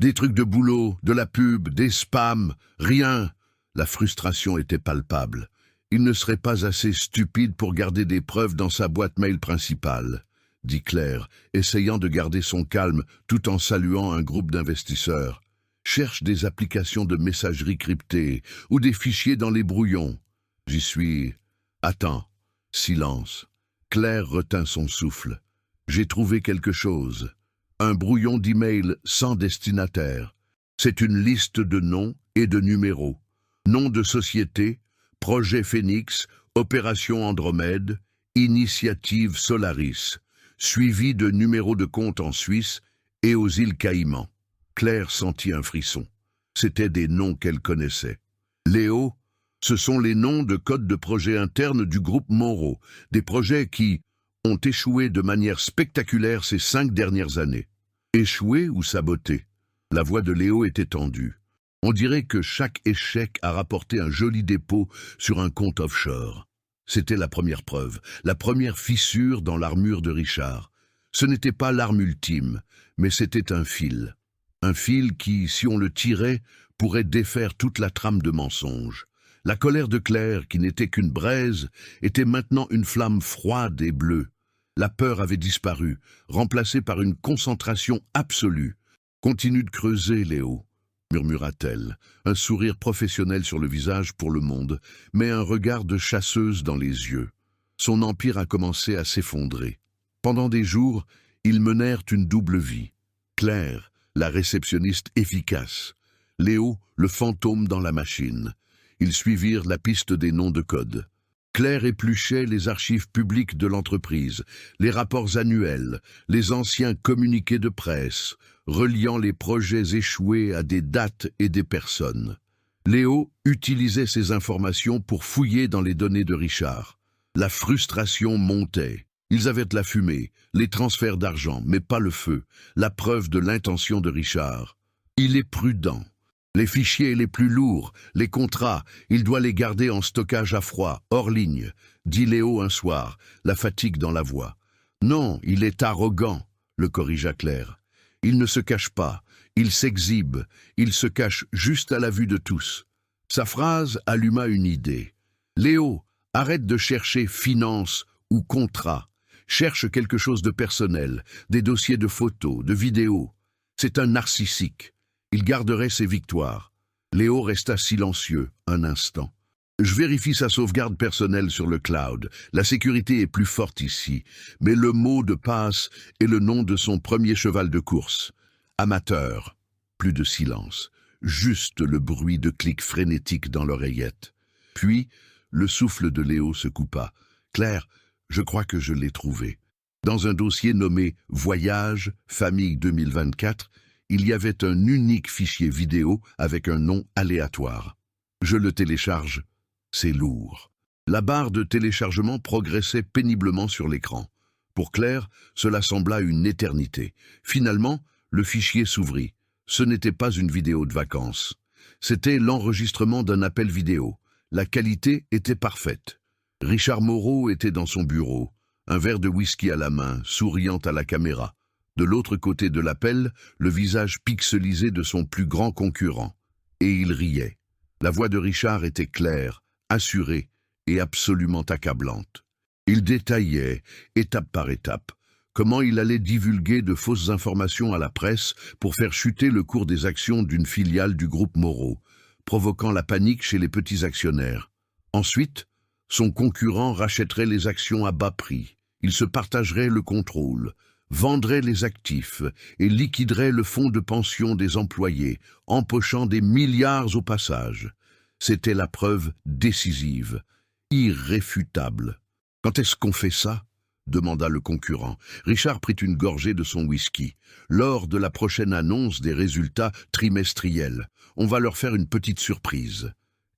Des trucs de boulot, de la pub, des spams, rien. La frustration était palpable. Il ne serait pas assez stupide pour garder des preuves dans sa boîte mail principale, dit Claire, essayant de garder son calme tout en saluant un groupe d'investisseurs. Cherche des applications de messagerie cryptées ou des fichiers dans les brouillons. J'y suis. Attends. Silence. Claire retint son souffle. J'ai trouvé quelque chose. Un brouillon d'email sans destinataire. C'est une liste de noms et de numéros. Nom de société, projet Phoenix, opération Andromède, initiative Solaris, suivi de numéros de compte en Suisse et aux îles Caïmans. Claire sentit un frisson. C'étaient des noms qu'elle connaissait. Léo, ce sont les noms de codes de projets internes du groupe Moreau, des projets qui ont échoué de manière spectaculaire ces 5 dernières années. Échoué ou saboté? La voix de Léo était tendue. On dirait que chaque échec a rapporté un joli dépôt sur un compte offshore. C'était la première preuve, la première fissure dans l'armure de Richard. Ce n'était pas l'arme ultime, mais c'était un fil. Un fil qui, si on le tirait, pourrait défaire toute la trame de mensonges. La colère de Claire, qui n'était qu'une braise, était maintenant une flamme froide et bleue. La peur avait disparu, remplacée par une concentration absolue. « Continue de creuser, Léo », murmura-t-elle, un sourire professionnel sur le visage pour le monde, mais un regard de chasseuse dans les yeux. Son empire a commencé à s'effondrer. Pendant des jours, ils menèrent une double vie. Claire, la réceptionniste efficace. Léo, le fantôme dans la machine. Ils suivirent la piste des noms de code. Claire épluchait les archives publiques de l'entreprise, les rapports annuels, les anciens communiqués de presse, reliant les projets échoués à des dates et des personnes. Léo utilisait ces informations pour fouiller dans les données de Richard. La frustration montait. Ils avaient de la fumée, les transferts d'argent, mais pas le feu, la preuve de l'intention de Richard. Il est prudent. Les fichiers les plus lourds, les contrats, il doit les garder en stockage à froid, hors ligne, dit Léo un soir, la fatigue dans la voix. Non, il est arrogant, le corrigea Claire. Il ne se cache pas, il s'exhibe, il se cache juste à la vue de tous. Sa phrase alluma une idée. Léo, arrête de chercher finance ou contrat. Cherche quelque chose de personnel, des dossiers de photos, de vidéos. C'est un narcissique. Il garderait ses victoires. Léo resta silencieux un instant. Je vérifie sa sauvegarde personnelle sur le cloud. La sécurité est plus forte ici, mais le mot de passe est le nom de son premier cheval de course. Amateur. Plus de silence. Juste le bruit de clics frénétiques dans l'oreillette. Puis, le souffle de Léo se coupa. Claire, Je crois que je l'ai trouvé. Dans un dossier nommé « Voyage, famille 2024 », il y avait un unique fichier vidéo avec un nom aléatoire. Je le télécharge. C'est lourd. La barre de téléchargement progressait péniblement sur l'écran. Pour Claire, cela sembla une éternité. Finalement, le fichier s'ouvrit. Ce n'était pas une vidéo de vacances. C'était l'enregistrement d'un appel vidéo. La qualité était parfaite. Richard Moreau était dans son bureau, un verre de whisky à la main, souriant à la caméra. De l'autre côté de l'appel, le visage pixelisé de son plus grand concurrent. Et il riait. La voix de Richard était claire, assurée et absolument accablante. Il détaillait, étape par étape, comment il allait divulguer de fausses informations à la presse pour faire chuter le cours des actions d'une filiale du groupe Moreau, provoquant la panique chez les petits actionnaires. Ensuite, son concurrent rachèterait les actions à bas prix. Il se partagerait le contrôle, vendrait les actifs et liquiderait le fonds de pension des employés, empochant des milliards au passage. C'était la preuve décisive, irréfutable. « Quand est-ce qu'on fait ça ?» demanda le concurrent. Richard prit une gorgée de son whisky. « Lors de la prochaine annonce des résultats trimestriels, on va leur faire une petite surprise. »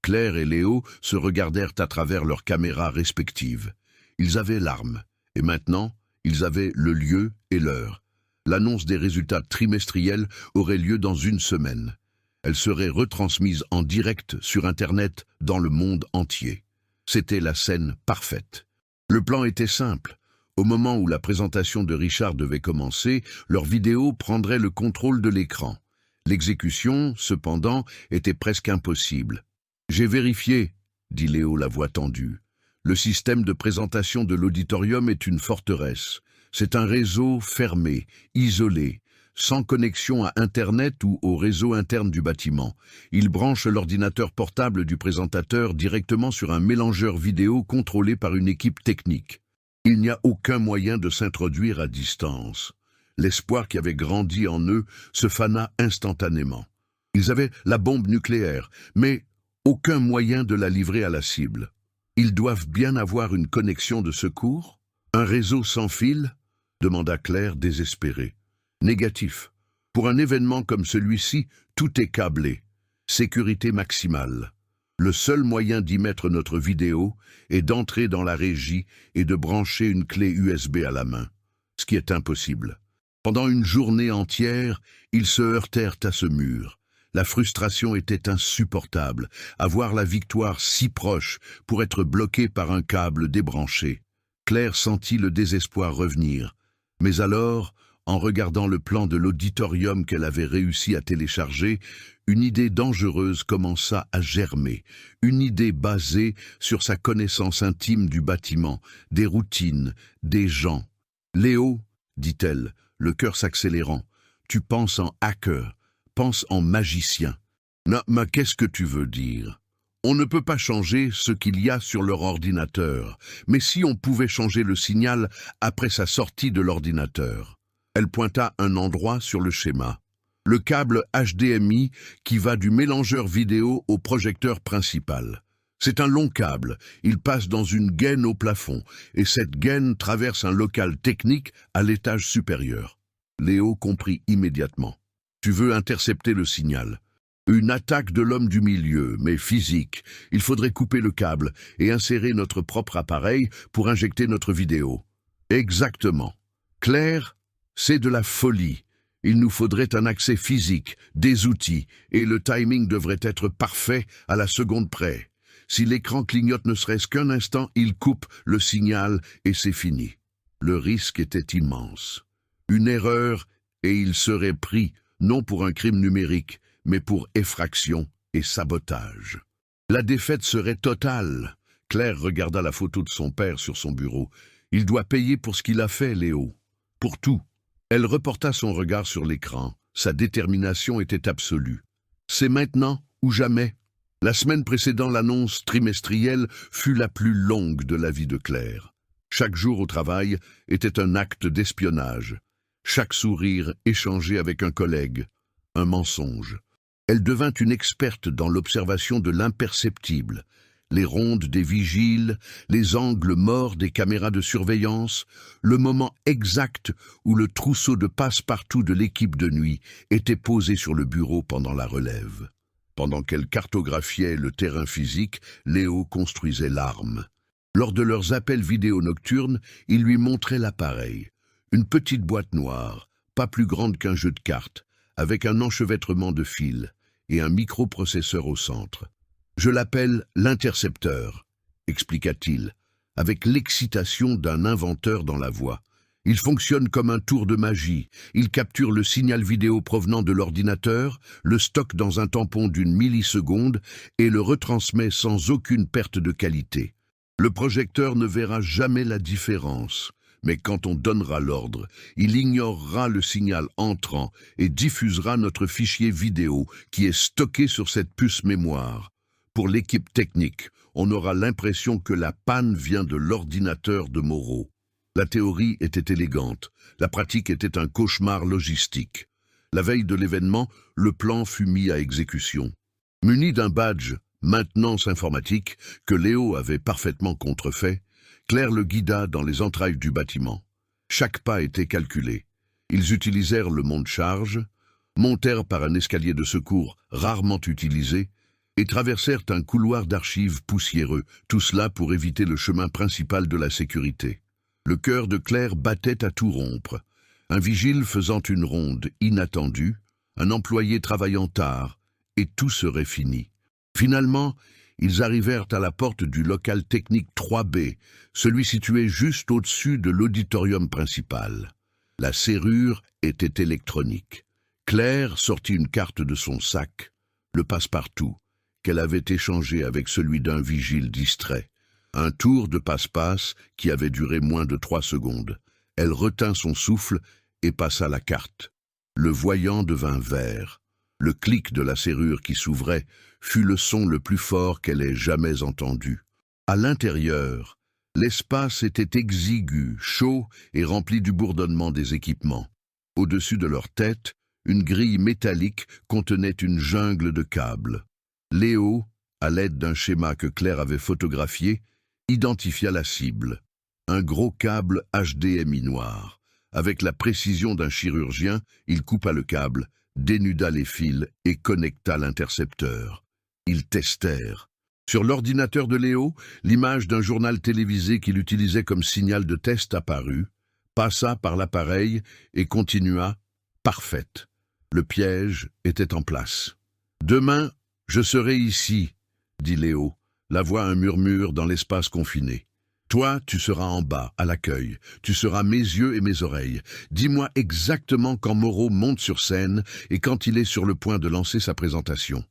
Claire et Léo se regardèrent à travers leurs caméras respectives. Ils avaient l'arme, et maintenant, ils avaient le lieu et l'heure. L'annonce des résultats trimestriels aurait lieu dans une semaine. Elle serait retransmise en direct sur Internet dans le monde entier. C'était la scène parfaite. Le plan était simple. Au moment où la présentation de Richard devait commencer, leur vidéo prendrait le contrôle de l'écran. L'exécution, cependant, était presque impossible. « J'ai vérifié, » dit Léo, la voix tendue. « Le système de présentation de l'auditorium est une forteresse. C'est un réseau fermé, isolé, sans connexion à Internet ou au réseau interne du bâtiment. Il branche l'ordinateur portable du présentateur directement sur un mélangeur vidéo contrôlé par une équipe technique. Il n'y a aucun moyen de s'introduire à distance. » L'espoir qui avait grandi en eux se fana instantanément. Ils avaient la bombe nucléaire, mais aucun moyen de la livrer à la cible. Ils doivent bien avoir une connexion de secours? Un réseau sans fil? Demanda Claire, désespérée. Négatif. Pour un événement comme celui-ci, tout est câblé. Sécurité maximale. Le seul moyen d'y mettre notre vidéo est d'entrer dans la régie et de brancher une clé USB à la main. Ce qui est impossible. Pendant une journée entière, ils se heurtèrent à ce mur. La frustration était insupportable, à voir la victoire si proche pour être bloquée par un câble débranché. Claire sentit le désespoir revenir. Mais alors, en regardant le plan de l'auditorium qu'elle avait réussi à télécharger, une idée dangereuse commença à germer, une idée basée sur sa connaissance intime du bâtiment, des routines, des gens. « Léo, » dit-elle, le cœur s'accélérant, « tu penses en hacker, pense en magicien. » « Non, mais qu'est-ce que tu veux dire ? On ne peut pas changer ce qu'il y a sur leur ordinateur, mais si on pouvait changer le signal après sa sortie de l'ordinateur. » Elle pointa un endroit sur le schéma. Le câble HDMI qui va du mélangeur vidéo au projecteur principal. C'est un long câble, il passe dans une gaine au plafond, et cette gaine traverse un local technique à l'étage supérieur. Léo comprit immédiatement. Tu veux intercepter le signal. Une attaque de l'homme du milieu, mais physique. Il faudrait couper le câble et insérer notre propre appareil pour injecter notre vidéo. Exactement. Claire, c'est de la folie. Il nous faudrait un accès physique, des outils, et le timing devrait être parfait à la seconde près. Si l'écran clignote ne serait-ce qu'un instant, il coupe le signal et c'est fini. Le risque était immense. Une erreur et il serait pris, non pour un crime numérique, mais pour effraction et sabotage. La défaite serait totale. Claire regarda la photo de son père sur son bureau. Il doit payer pour ce qu'il a fait, Léo. Pour tout. Elle reporta son regard sur l'écran. Sa détermination était absolue. C'est maintenant ou jamais. La semaine précédant l'annonce trimestrielle fut la plus longue de la vie de Claire. Chaque jour au travail était un acte d'espionnage. Chaque sourire échangé avec un collègue, un mensonge. Elle devint une experte dans l'observation de l'imperceptible. les rondes des vigiles, les angles morts des caméras de surveillance, le moment exact où le trousseau de passe-partout de l'équipe de nuit était posé sur le bureau pendant la relève. Pendant qu'elle cartographiait le terrain physique, Léo construisait l'arme. Lors de leurs appels vidéo nocturnes, il lui montrait l'appareil. Une petite boîte noire, pas plus grande qu'un jeu de cartes, avec un enchevêtrement de fils et un microprocesseur au centre. « Je l'appelle l'intercepteur », expliqua-t-il, avec l'excitation d'un inventeur dans la voix. Il fonctionne comme un tour de magie. Il capture le signal vidéo provenant de l'ordinateur, le stocke dans un tampon d'une milliseconde et le retransmet sans aucune perte de qualité. Le projecteur ne verra jamais la différence, mais quand on donnera l'ordre, il ignorera le signal entrant et diffusera notre fichier vidéo qui est stocké sur cette puce mémoire. Pour l'équipe technique, on aura l'impression que la panne vient de l'ordinateur de Moreau. La théorie était élégante, la pratique était un cauchemar logistique. La veille de l'événement, le plan fut mis à exécution. Muni d'un badge « Maintenance informatique » que Léo avait parfaitement contrefait, Claire le guida dans les entrailles du bâtiment. Chaque pas était calculé. Ils utilisèrent le monte-charge, montèrent par un escalier de secours rarement utilisé et traversèrent un couloir d'archives poussiéreux, tout cela pour éviter le chemin principal de la sécurité. Le cœur de Claire battait à tout rompre. Un vigile faisant une ronde inattendue, un employé travaillant tard, et tout serait fini. Finalement, ils arrivèrent à la porte du local technique 3B, celui situé juste au-dessus de l'auditorium principal. La serrure était électronique. Claire sortit une carte de son sac, le passe-partout, qu'elle avait échangé avec celui d'un vigile distrait. Un tour de passe-passe qui avait duré moins de 3 secondes. Elle retint son souffle et passa la carte. Le voyant devint vert. Le clic de la serrure qui s'ouvrait fut le son le plus fort qu'elle ait jamais entendu. À l'intérieur, l'espace était exigu, chaud et rempli du bourdonnement des équipements. Au-dessus de leur tête, une grille métallique contenait une jungle de câbles. Léo, à l'aide d'un schéma que Claire avait photographié, identifia la cible. Un gros câble HDMI noir. Avec la précision d'un chirurgien, il coupa le câble, dénuda les fils et connecta l'intercepteur. Ils testèrent. Sur l'ordinateur de Léo, l'image d'un journal télévisé qu'il utilisait comme signal de test apparut, passa par l'appareil et continua, parfaite. Le piège était en place. « Demain, je serai ici », dit Léo, la voix un murmure dans l'espace confiné. « Toi, tu seras en bas, à l'accueil. Tu seras mes yeux et mes oreilles. Dis-moi exactement quand Moreau monte sur scène et quand il est sur le point de lancer sa présentation.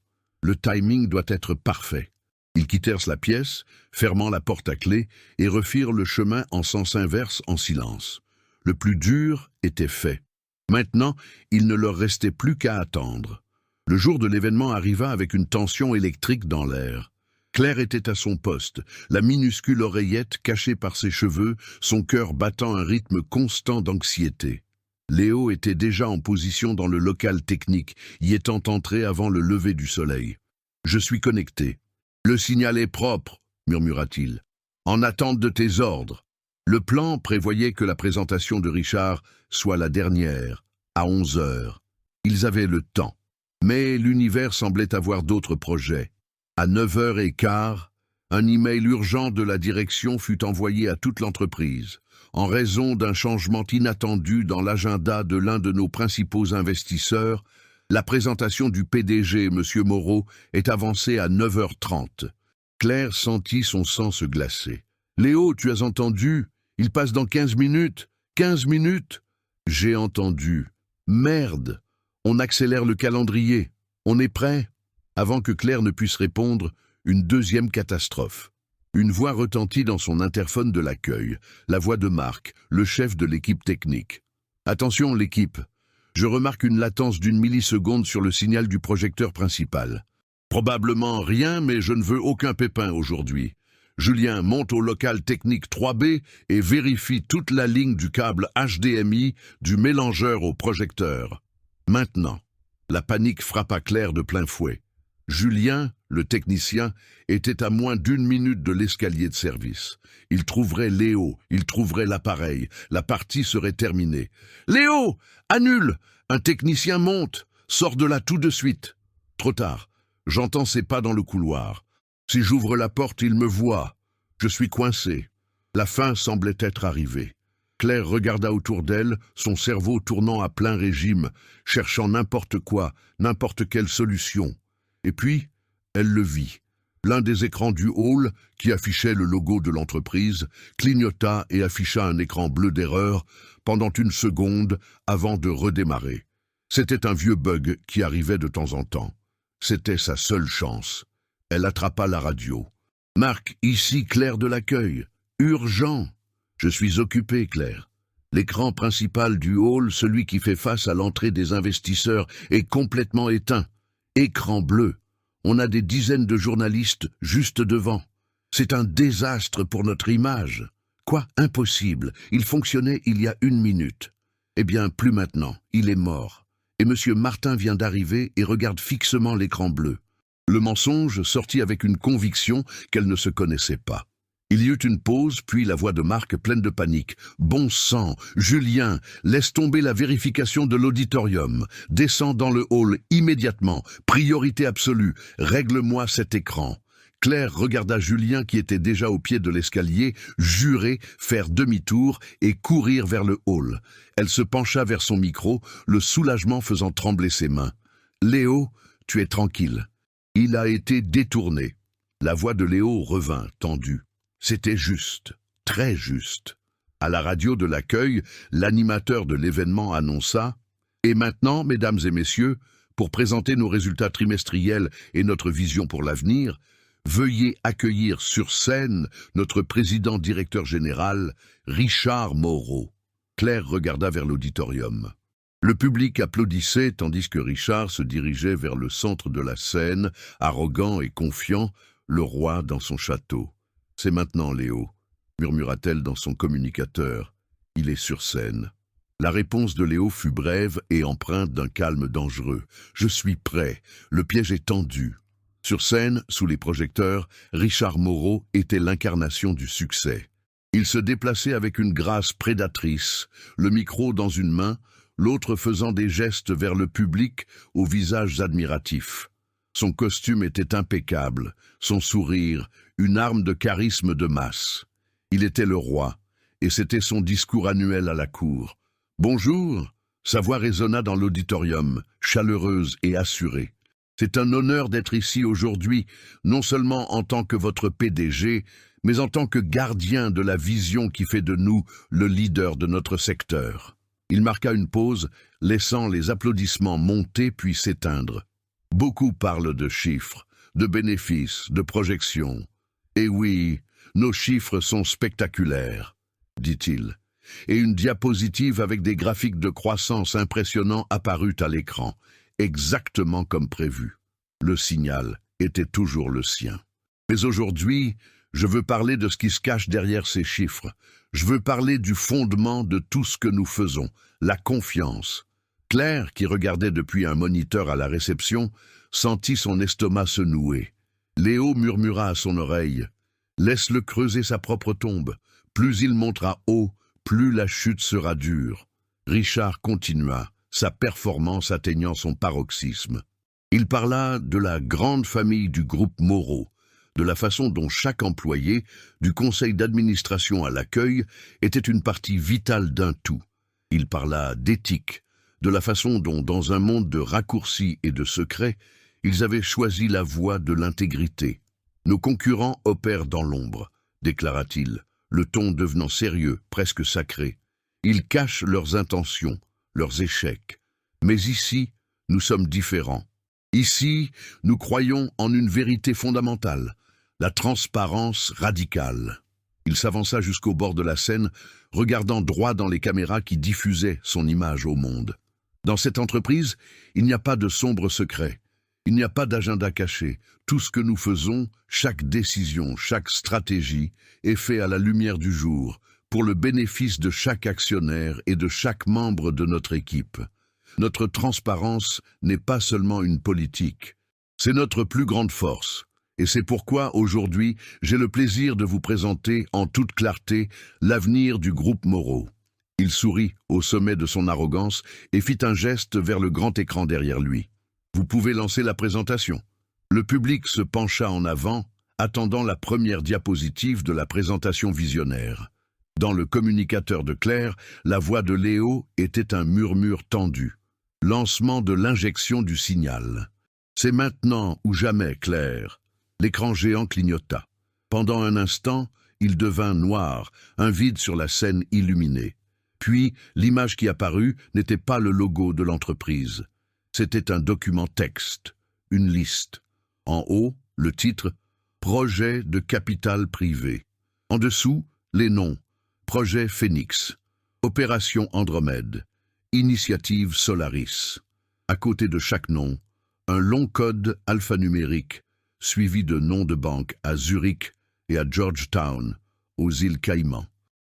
Le timing doit être parfait. » Ils quittèrent la pièce, fermant la porte à clé, et refirent le chemin en sens inverse en silence. Le plus dur était fait. Maintenant, il ne leur restait plus qu'à attendre. Le jour de l'événement arriva avec une tension électrique dans l'air. Claire était à son poste, la minuscule oreillette cachée par ses cheveux, son cœur battant un rythme constant d'anxiété. Léo était déjà en position dans le local technique, y étant entré avant le lever du soleil. « Je suis connecté. Le signal est propre, » murmura-t-il. « En attente de tes ordres. » Le plan prévoyait que la présentation de Richard soit la dernière, à 11 heures. Ils avaient le temps. Mais l'univers semblait avoir d'autres projets. À 9h15, un email urgent de la direction fut envoyé à toute l'entreprise. En raison d'un changement inattendu dans l'agenda de l'un de nos principaux investisseurs, la présentation du PDG, M. Moreau, est avancée à 9h30. Claire sentit son sang se glacer. « Léo, tu as entendu? Il passe dans 15 minutes. 15 minutes !»« J'ai entendu. Merde! On accélère le calendrier. On est prêt ?» Avant que Claire ne puisse répondre, une deuxième catastrophe. Une voix retentit dans son interphone de l'accueil, la voix de Marc, le chef de l'équipe technique. « Attention l'équipe, je remarque une latence d'1 milliseconde sur le signal du projecteur principal. Probablement rien, mais je ne veux aucun pépin aujourd'hui. Julien, monte au local technique 3B et vérifie toute la ligne du câble HDMI du mélangeur au projecteur. Maintenant. » La panique frappa Claire de plein fouet. Julien, le technicien, était à moins d'1 minute de l'escalier de service. Il trouverait Léo, il trouverait l'appareil, la partie serait terminée. « Léo, annule! Un technicien monte, sors de là tout de suite. » Trop tard, j'entends ses pas dans le couloir. Si j'ouvre la porte, il me voit. Je suis coincé. La fin semblait être arrivée. Claire regarda autour d'elle, son cerveau tournant à plein régime, cherchant n'importe quoi, n'importe quelle solution. Et puis, elle le vit. L'un des écrans du hall, qui affichait le logo de l'entreprise, clignota et afficha un écran bleu d'erreur pendant 1 seconde avant de redémarrer. C'était un vieux bug qui arrivait de temps en temps. C'était sa seule chance. Elle attrapa la radio. « Marc, ici Claire de l'accueil. Urgent. Je suis occupé, Claire. L'écran principal du hall, celui qui fait face à l'entrée des investisseurs, est complètement éteint. Écran bleu. On a des dizaines de journalistes juste devant. C'est un désastre pour notre image. Quoi? Impossible. Il fonctionnait il y a 1 minute. Eh bien, plus maintenant. Il est mort. Et Monsieur Martin vient d'arriver et regarde fixement l'écran bleu. Le mensonge sortit avec une conviction qu'elle ne se connaissait pas. Il y eut une pause, puis la voix de Marc pleine de panique. « Bon sang, Julien, laisse tomber la vérification de l'auditorium. Descends dans le hall immédiatement. Priorité absolue. Règle-moi cet écran. » Claire regarda Julien qui était déjà au pied de l'escalier, jurer, faire demi-tour et courir vers le hall. Elle se pencha vers son micro, le soulagement faisant trembler ses mains. « Léo, tu es tranquille. Il a été détourné. » La voix de Léo revint, tendue. C'était juste, très juste. À la radio de l'accueil, l'animateur de l'événement annonça « Et maintenant, mesdames et messieurs, pour présenter nos résultats trimestriels et notre vision pour l'avenir, veuillez accueillir sur scène notre président-directeur général, Richard Moreau. » Claire regarda vers l'auditorium. Le public applaudissait tandis que Richard se dirigeait vers le centre de la scène, arrogant et confiant, le roi dans son château. « C'est maintenant, Léo, » murmura-t-elle dans son communicateur. « Il est sur scène. » La réponse de Léo fut brève et empreinte d'un calme dangereux. « Je suis prêt. Le piège est tendu. » Sur scène, sous les projecteurs, Richard Moreau était l'incarnation du succès. Il se déplaçait avec une grâce prédatrice, le micro dans une main, l'autre faisant des gestes vers le public aux visages admiratifs. Son costume était impeccable, son sourire, une arme de charisme de masse. Il était le roi, et c'était son discours annuel à la cour. « Bonjour !» Sa voix résonna dans l'auditorium, chaleureuse et assurée. « C'est un honneur d'être ici aujourd'hui, non seulement en tant que votre PDG, mais en tant que gardien de la vision qui fait de nous le leader de notre secteur. » Il marqua une pause, laissant les applaudissements monter puis s'éteindre. Beaucoup parlent de chiffres, de bénéfices, de projections. Et oui, nos chiffres sont spectaculaires, dit-il. Et une diapositive avec des graphiques de croissance impressionnants apparut à l'écran, exactement comme prévu. Le signal était toujours le sien. Mais aujourd'hui, je veux parler de ce qui se cache derrière ces chiffres. Je veux parler du fondement de tout ce que nous faisons, la confiance. Claire, qui regardait depuis un moniteur à la réception, sentit son estomac se nouer. Léo murmura à son oreille « Laisse-le creuser sa propre tombe. Plus il montera haut, plus la chute sera dure. » Richard continua, sa performance atteignant son paroxysme. Il parla de la grande famille du groupe Moreau, de la façon dont chaque employé, du conseil d'administration à l'accueil, était une partie vitale d'un tout. Il parla d'éthique, de la façon dont, dans un monde de raccourcis et de secrets, ils avaient choisi la voie de l'intégrité. « Nos concurrents opèrent dans l'ombre, » déclara-t-il, le ton devenant sérieux, presque sacré. « Ils cachent leurs intentions, leurs échecs. Mais ici, nous sommes différents. Ici, nous croyons en une vérité fondamentale, la transparence radicale. » Il s'avança jusqu'au bord de la scène, regardant droit dans les caméras qui diffusaient son image au monde. Dans cette entreprise, il n'y a pas de sombre secret. Il n'y a pas d'agenda caché. Tout ce que nous faisons, chaque décision, chaque stratégie, est fait à la lumière du jour, pour le bénéfice de chaque actionnaire et de chaque membre de notre équipe. Notre transparence n'est pas seulement une politique, C'est notre plus grande force. Et c'est pourquoi, aujourd'hui, j'ai le plaisir de vous présenter, en toute clarté, l'avenir du groupe Moreau. Il sourit au sommet de son arrogance et fit un geste vers le grand écran derrière lui. Vous pouvez lancer la présentation. Le public se pencha en avant, attendant la première diapositive de la présentation visionnaire. Dans le communicateur de Claire, la voix de Léo était un murmure tendu. Lancement de l'injection du signal. C'est maintenant ou jamais, Claire. L'écran géant clignota. Pendant un instant, il devint noir, un vide sur la scène illuminée. Puis, l'image qui apparut n'était pas le logo de l'entreprise. C'était un document texte, une liste. En haut, le titre « Projet de capital privé ». En dessous, les noms « Projet Phoenix »,« Opération Andromède »,« Initiative Solaris ». À côté de chaque nom, un long code alphanumérique, suivi de noms de banque à Zurich et à Georgetown, aux îles Caïmans.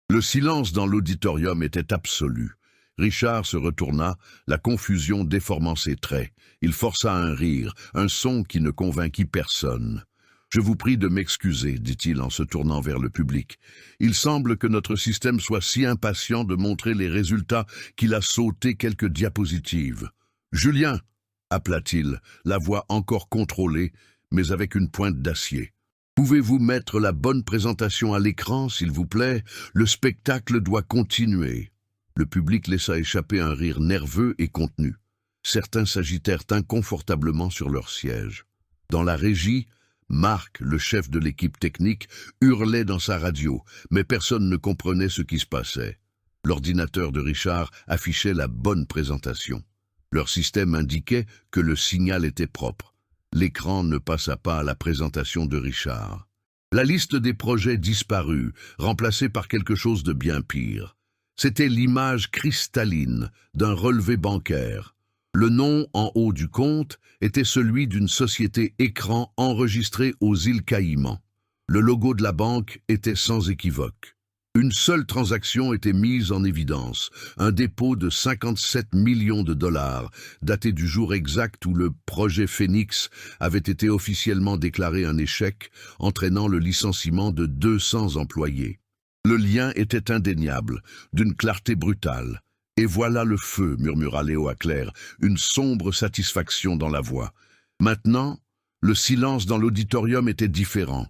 Le silence dans l'auditorium était absolu. Richard se retourna, la confusion déformant ses traits. Il força un rire, un son qui ne convainquit personne. « Je vous prie de m'excuser, dit-il en se tournant vers le public. Il semble que notre système soit si impatient de montrer les résultats qu'il a sauté quelques diapositives. « Julien !» appela-t-il, la voix encore contrôlée, mais avec une pointe d'acier. « Pouvez-vous mettre la bonne présentation à l'écran, s'il vous plaît? Le spectacle doit continuer. » Le public laissa échapper un rire nerveux et contenu. Certains s'agitèrent inconfortablement sur leur siège. Dans la régie, Marc, le chef de l'équipe technique, hurlait dans sa radio, mais personne ne comprenait ce qui se passait. L'ordinateur de Richard affichait la bonne présentation. Leur système indiquait que le signal était propre. L'écran ne passa pas à la présentation de Richard. La liste des projets disparut, remplacée par quelque chose de bien pire. C'était l'image cristalline d'un relevé bancaire. Le nom en haut du compte était celui d'une société écran enregistrée aux îles Caïmans. Le logo de la banque était sans équivoque. Une seule transaction était mise en évidence, un dépôt de 57 millions de dollars, daté du jour exact où le projet Phoenix avait été officiellement déclaré un échec, entraînant le licenciement de 200 employés. Le lien était indéniable, d'une clarté brutale. « Et voilà le feu », murmura Léo à Claire, une sombre satisfaction dans la voix. Maintenant, le silence dans l'auditorium était différent.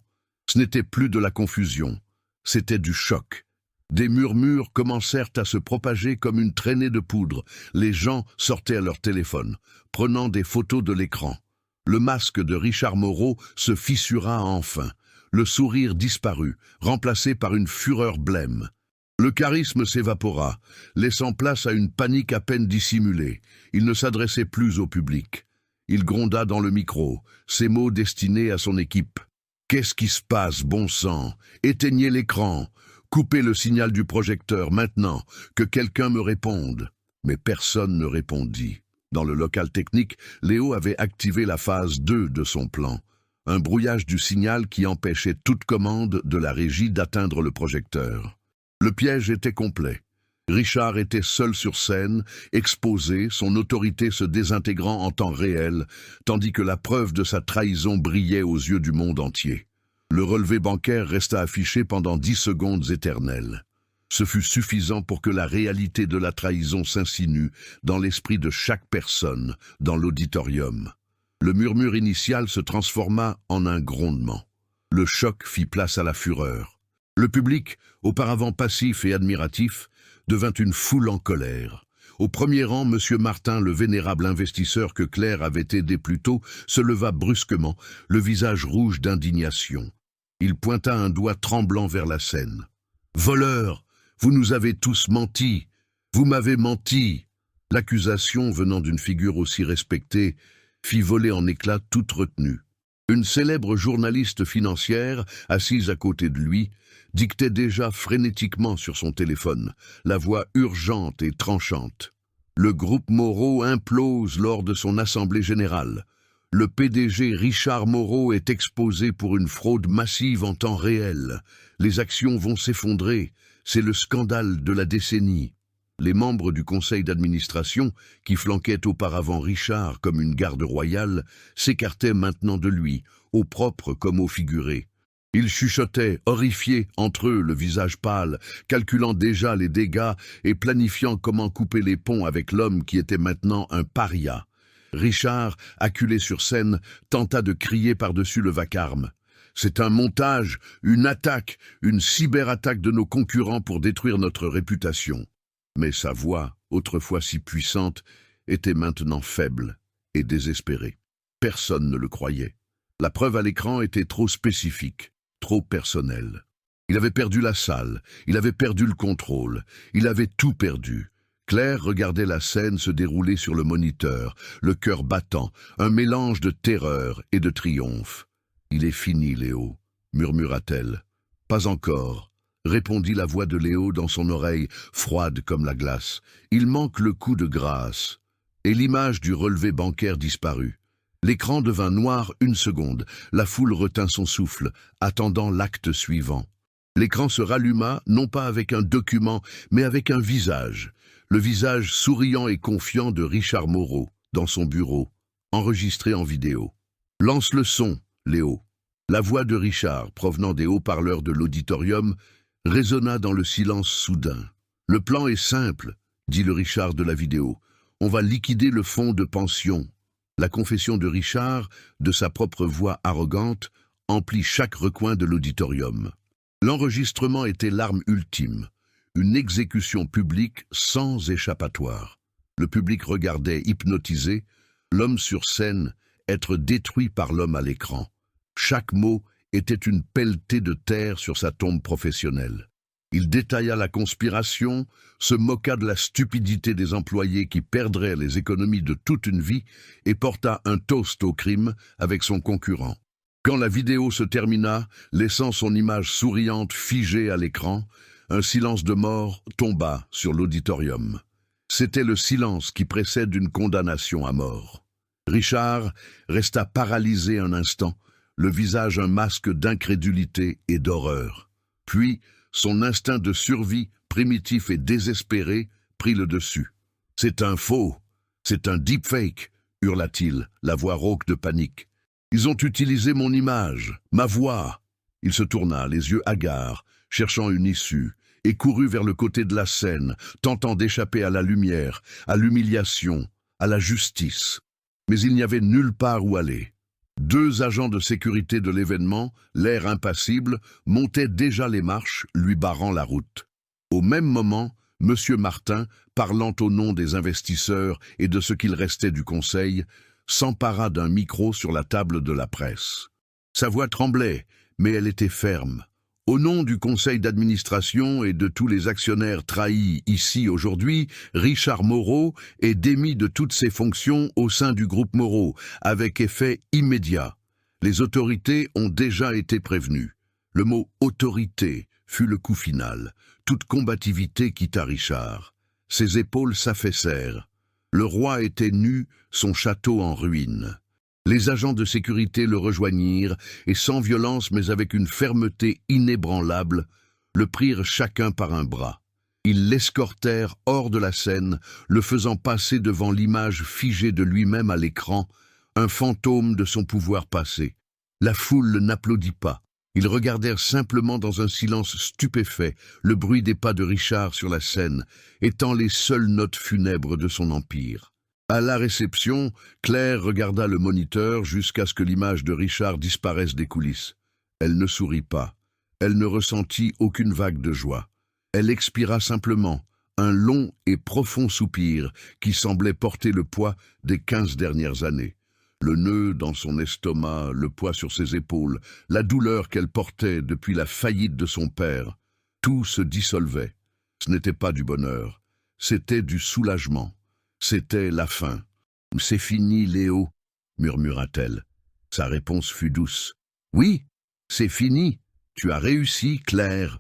Ce n'était plus de la confusion, c'était du choc. Des murmures commencèrent à se propager comme une traînée de poudre. Les gens sortaient à leur téléphone, prenant des photos de l'écran. Le masque de Richard Moreau se fissura enfin. Le sourire disparut, remplacé par une fureur blême. Le charisme s'évapora, laissant place à une panique à peine dissimulée. Il ne s'adressait plus au public. Il gronda dans le micro, ses mots destinés à son équipe. « Qu'est-ce qui se passe, bon sang? Éteignez l'écran. Coupez le signal du projecteur maintenant, que quelqu'un me réponde. » Mais personne ne répondit. Dans le local technique, Léo avait activé la phase 2 de son plan. Un brouillage du signal qui empêchait toute commande de la régie d'atteindre le projecteur. Le piège était complet. Richard était seul sur scène, exposé, son autorité se désintégrant en temps réel, tandis que la preuve de sa trahison brillait aux yeux du monde entier. Le relevé bancaire resta affiché pendant 10 secondes éternelles. Ce fut suffisant pour que la réalité de la trahison s'insinue dans l'esprit de chaque personne dans l'auditorium. Le murmure initial se transforma en un grondement. Le choc fit place à la fureur. Le public, auparavant passif et admiratif, devint une foule en colère. Au premier rang, M. Martin, le vénérable investisseur que Claire avait aidé plus tôt, se leva brusquement, le visage rouge d'indignation. Il pointa un doigt tremblant vers la scène. « Voleurs, vous nous avez tous menti. Vous m'avez menti. » L'accusation, venant d'une figure aussi respectée, fit voler en éclats toute retenue. Une célèbre journaliste financière, assise à côté de lui, dictait déjà frénétiquement sur son téléphone, la voix urgente et tranchante. Le groupe Moreau implose lors de son assemblée générale. Le PDG Richard Moreau est exposé pour une fraude massive en temps réel. Les actions vont s'effondrer. C'est le scandale de la décennie. Les membres du conseil d'administration, qui flanquaient auparavant Richard comme une garde royale, s'écartaient maintenant de lui, au propre comme au figuré. Ils chuchotaient, horrifiés, entre eux, le visage pâle, calculant déjà les dégâts et planifiant comment couper les ponts avec l'homme qui était maintenant un paria. Richard, acculé sur scène, tenta de crier par-dessus le vacarme. C'est un montage, une attaque, une cyberattaque de nos concurrents pour détruire notre réputation. Mais sa voix, autrefois si puissante, était maintenant faible et désespérée. Personne ne le croyait. La preuve à l'écran était trop spécifique, trop personnelle. Il avait perdu la salle, il avait perdu le contrôle, il avait tout perdu. Claire regardait la scène se dérouler sur le moniteur, le cœur battant, un mélange de terreur et de triomphe. « Il est fini, Léo », murmura-t-elle. « Pas encore », répondit la voix de Léo dans son oreille, froide comme la glace. « Il manque le coup de grâce. » Et l'image du relevé bancaire disparut. L'écran devint noir une seconde. La foule retint son souffle, attendant l'acte suivant. L'écran se ralluma, non pas avec un document, mais avec un visage. Le visage souriant et confiant de Richard Moreau, dans son bureau, enregistré en vidéo. « Lance le son, Léo ». La voix de Richard, provenant des haut-parleurs de l'auditorium, résonna dans le silence soudain. « Le plan est simple, » dit le Richard de la vidéo. « On va liquider le fonds de pension. » La confession de Richard, de sa propre voix arrogante, emplit chaque recoin de l'auditorium. L'enregistrement était l'arme ultime. Une exécution publique sans échappatoire. Le public regardait, hypnotisé, l'homme sur scène être détruit par l'homme à l'écran. Chaque mot était une pelletée de terre sur sa tombe professionnelle. Il détailla la conspiration, se moqua de la stupidité des employés qui perdraient les économies de toute une vie et porta un toast au crime avec son concurrent. Quand la vidéo se termina, laissant son image souriante figée à l'écran, un silence de mort tomba sur l'auditorium. C'était le silence qui précède une condamnation à mort. Richard resta paralysé un instant, le visage un masque d'incrédulité et d'horreur. Puis, son instinct de survie, primitif et désespéré, prit le dessus. « C'est un faux, c'est un deepfake » hurla-t-il, la voix rauque de panique. « Ils ont utilisé mon image, ma voix !» Il se tourna, les yeux hagards, cherchant une issue, et courut vers le côté de la scène, tentant d'échapper à la lumière, à l'humiliation, à la justice. Mais il n'y avait nulle part où aller. 2 agents de sécurité de l'événement, l'air impassible, montaient déjà les marches, lui barrant la route. Au même moment, M. Martin, parlant au nom des investisseurs et de ce qu'il restait du conseil, s'empara d'un micro sur la table de la presse. Sa voix tremblait, mais elle était ferme. Au nom du conseil d'administration et de tous les actionnaires trahis ici aujourd'hui, Richard Moreau est démis de toutes ses fonctions au sein du groupe Moreau, avec effet immédiat. Les autorités ont déjà été prévenues. Le mot « autorité » fut le coup final. Toute combativité quitta Richard. Ses épaules s'affaissèrent. Le roi était nu, son château en ruine. Les agents de sécurité le rejoignirent et sans violence mais avec une fermeté inébranlable, le prirent chacun par un bras. Ils l'escortèrent hors de la scène, le faisant passer devant l'image figée de lui-même à l'écran, un fantôme de son pouvoir passé. La foule n'applaudit pas. Ils regardèrent simplement dans un silence stupéfait le bruit des pas de Richard sur la scène, étant les seules notes funèbres de son empire. À la réception, Claire regarda le moniteur jusqu'à ce que l'image de Richard disparaisse des coulisses. Elle ne sourit pas. Elle ne ressentit aucune vague de joie. Elle expira simplement, un long et profond soupir qui semblait porter le poids des 15 dernières années. Le nœud dans son estomac, le poids sur ses épaules, la douleur qu'elle portait depuis la faillite de son père, tout se dissolvait. Ce n'était pas du bonheur, c'était du soulagement. C'était la fin. « C'est fini, Léo » murmura-t-elle. Sa réponse fut douce. « Oui, c'est fini. Tu as réussi, Claire. »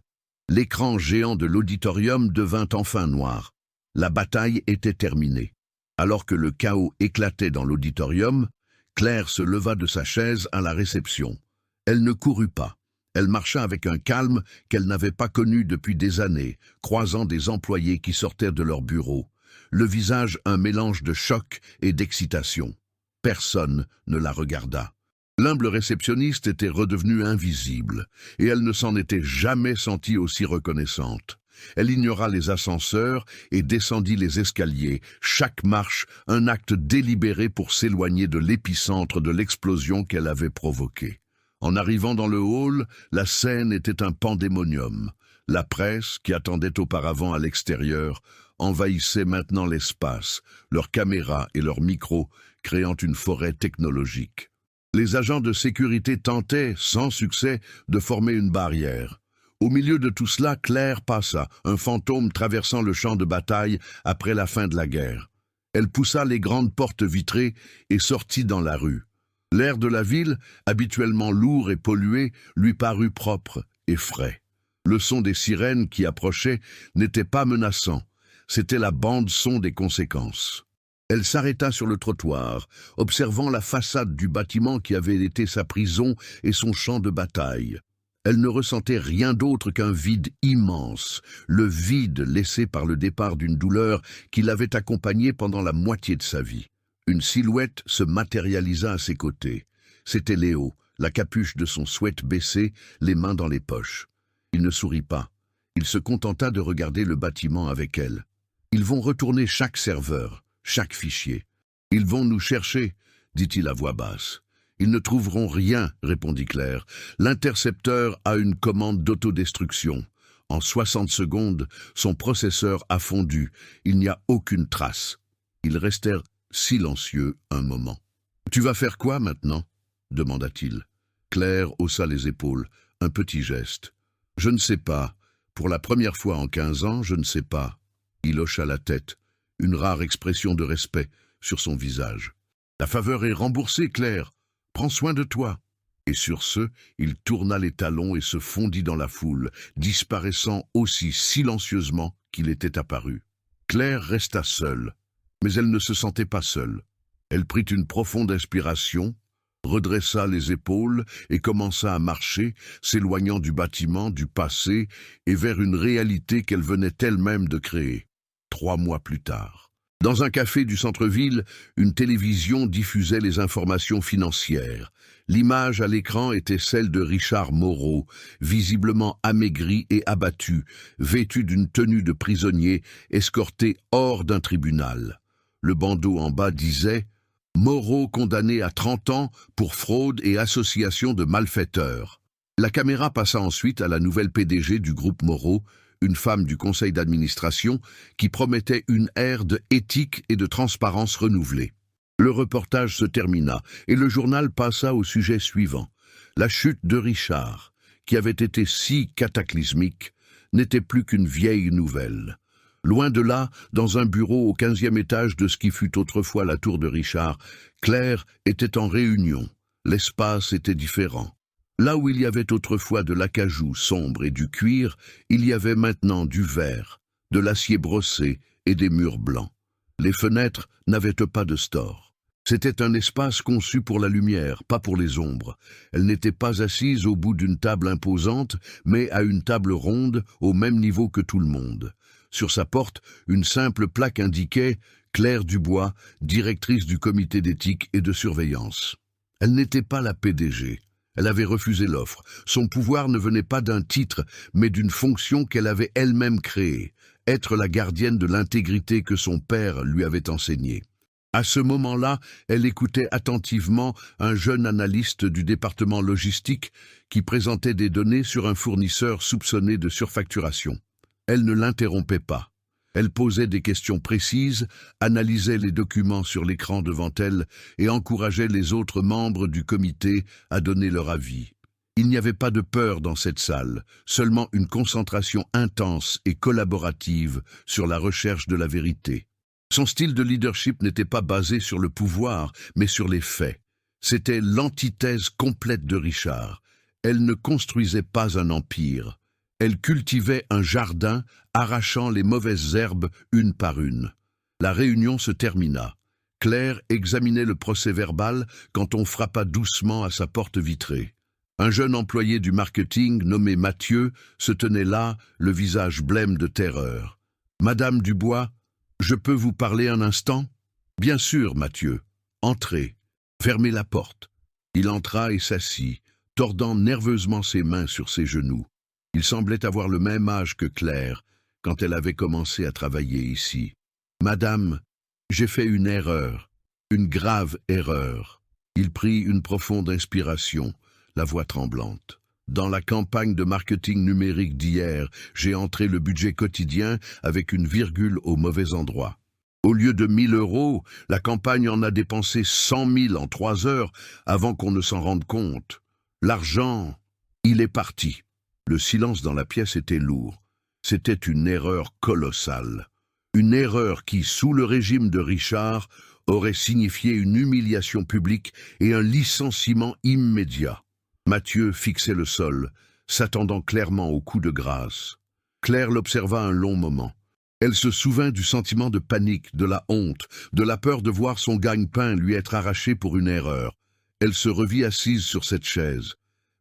L'écran géant de l'auditorium devint enfin noir. La bataille était terminée. Alors que le chaos éclatait dans l'auditorium, Claire se leva de sa chaise à la réception. Elle ne courut pas. Elle marcha avec un calme qu'elle n'avait pas connu depuis des années, croisant des employés qui sortaient de leur bureau. Le visage un mélange de choc et d'excitation. Personne ne la regarda. L'humble réceptionniste était redevenue invisible, et elle ne s'en était jamais sentie aussi reconnaissante. Elle ignora les ascenseurs et descendit les escaliers, chaque marche un acte délibéré pour s'éloigner de l'épicentre de l'explosion qu'elle avait provoquée. En arrivant dans le hall, la scène était un pandémonium. La presse, qui attendait auparavant à l'extérieur, envahissait maintenant l'espace, leurs caméras et leurs micros créant une forêt technologique. Les agents de sécurité tentaient, sans succès, de former une barrière. Au milieu de tout cela, Claire passa, un fantôme traversant le champ de bataille après la fin de la guerre. Elle poussa les grandes portes vitrées et sortit dans la rue. L'air de la ville, habituellement lourd et pollué, lui parut propre et frais. Le son des sirènes qui approchaient n'était pas menaçant, c'était la bande-son des conséquences. Elle s'arrêta sur le trottoir, observant la façade du bâtiment qui avait été sa prison et son champ de bataille. Elle ne ressentait rien d'autre qu'un vide immense, le vide laissé par le départ d'une douleur qui l'avait accompagnée pendant la moitié de sa vie. Une silhouette se matérialisa à ses côtés. C'était Léo, la capuche de son sweat baissée, les mains dans les poches. Il ne sourit pas. Il se contenta de regarder le bâtiment avec elle. Ils vont retourner chaque serveur, chaque fichier. Ils vont nous chercher, dit-il à voix basse. Ils ne trouveront rien, répondit Claire. L'intercepteur a une commande d'autodestruction. En 60 secondes, son processeur a fondu. Il n'y a aucune trace. Ils restèrent silencieux un moment. « Tu vas faire quoi maintenant ?» demanda-t-il. Claire haussa les épaules, un petit geste. « Je ne sais pas. Pour la première fois en 15 ans, je ne sais pas. » Il hocha la tête, une rare expression de respect sur son visage. « La faveur est remboursée, Claire. Prends soin de toi. » Et sur ce, il tourna les talons et se fondit dans la foule, disparaissant aussi silencieusement qu'il était apparu. Claire resta seule, mais elle ne se sentait pas seule. Elle prit une profonde inspiration, redressa les épaules et commença à marcher, s'éloignant du bâtiment, du passé, et vers une réalité qu'elle venait elle-même de créer. 3 mois plus tard. Dans un café du centre-ville, une télévision diffusait les informations financières. L'image à l'écran était celle de Richard Moreau, visiblement amaigri et abattu, vêtu d'une tenue de prisonnier, escorté hors d'un tribunal. Le bandeau en bas disait « Moreau condamné à 30 ans pour fraude et association de malfaiteurs ». La caméra passa ensuite à la nouvelle PDG du groupe Moreau, une femme du conseil d'administration qui promettait une ère de éthique et de transparence renouvelée. Le reportage se termina et le journal passa au sujet suivant. La chute de Richard, qui avait été si cataclysmique, n'était plus qu'une vieille nouvelle. Loin de là, dans un bureau au 15e étage de ce qui fut autrefois la tour de Richard, Claire était en réunion. L'espace était différent. Là où il y avait autrefois de l'acajou sombre et du cuir, il y avait maintenant du verre, de l'acier brossé et des murs blancs. Les fenêtres n'avaient pas de stores. C'était un espace conçu pour la lumière, pas pour les ombres. Elle n'était pas assise au bout d'une table imposante, mais à une table ronde, au même niveau que tout le monde. Sur sa porte, une simple plaque indiquait « Claire Dubois, directrice du comité d'éthique et de surveillance ». Elle n'était pas la PDG. Elle avait refusé l'offre. Son pouvoir ne venait pas d'un titre, mais d'une fonction qu'elle avait elle-même créée, être la gardienne de l'intégrité que son père lui avait enseignée. À ce moment-là, elle écoutait attentivement un jeune analyste du département logistique qui présentait des données sur un fournisseur soupçonné de surfacturation. Elle ne l'interrompait pas. Elle posait des questions précises, analysait les documents sur l'écran devant elle et encourageait les autres membres du comité à donner leur avis. Il n'y avait pas de peur dans cette salle, seulement une concentration intense et collaborative sur la recherche de la vérité. Son style de leadership n'était pas basé sur le pouvoir, mais sur les faits. C'était l'antithèse complète de Richard. Elle ne construisait pas un empire. Elle cultivait un jardin, arrachant les mauvaises herbes une par une. La réunion se termina. Claire examinait le procès-verbal quand on frappa doucement à sa porte vitrée. Un jeune employé du marketing nommé Mathieu se tenait là, le visage blême de terreur. « Madame Dubois, je peux vous parler un instant ?»« Bien sûr, Mathieu. Entrez. Fermez la porte. » Il entra et s'assit, tordant nerveusement ses mains sur ses genoux. Il semblait avoir le même âge que Claire, quand elle avait commencé à travailler ici. « Madame, j'ai fait une erreur, une grave erreur. » Il prit une profonde inspiration, la voix tremblante. « Dans la campagne de marketing numérique d'hier, j'ai entré le budget quotidien avec une virgule au mauvais endroit. Au lieu de 1 000 €, la campagne en a dépensé 100 000 en 3 heures avant qu'on ne s'en rende compte. L'argent, il est parti. » Le silence dans la pièce était lourd. C'était une erreur colossale. Une erreur qui, sous le régime de Richard, aurait signifié une humiliation publique et un licenciement immédiat. Mathieu fixait le sol, s'attendant clairement au coup de grâce. Claire l'observa un long moment. Elle se souvint du sentiment de panique, de la honte, de la peur de voir son gagne-pain lui être arraché pour une erreur. Elle se revit assise sur cette chaise.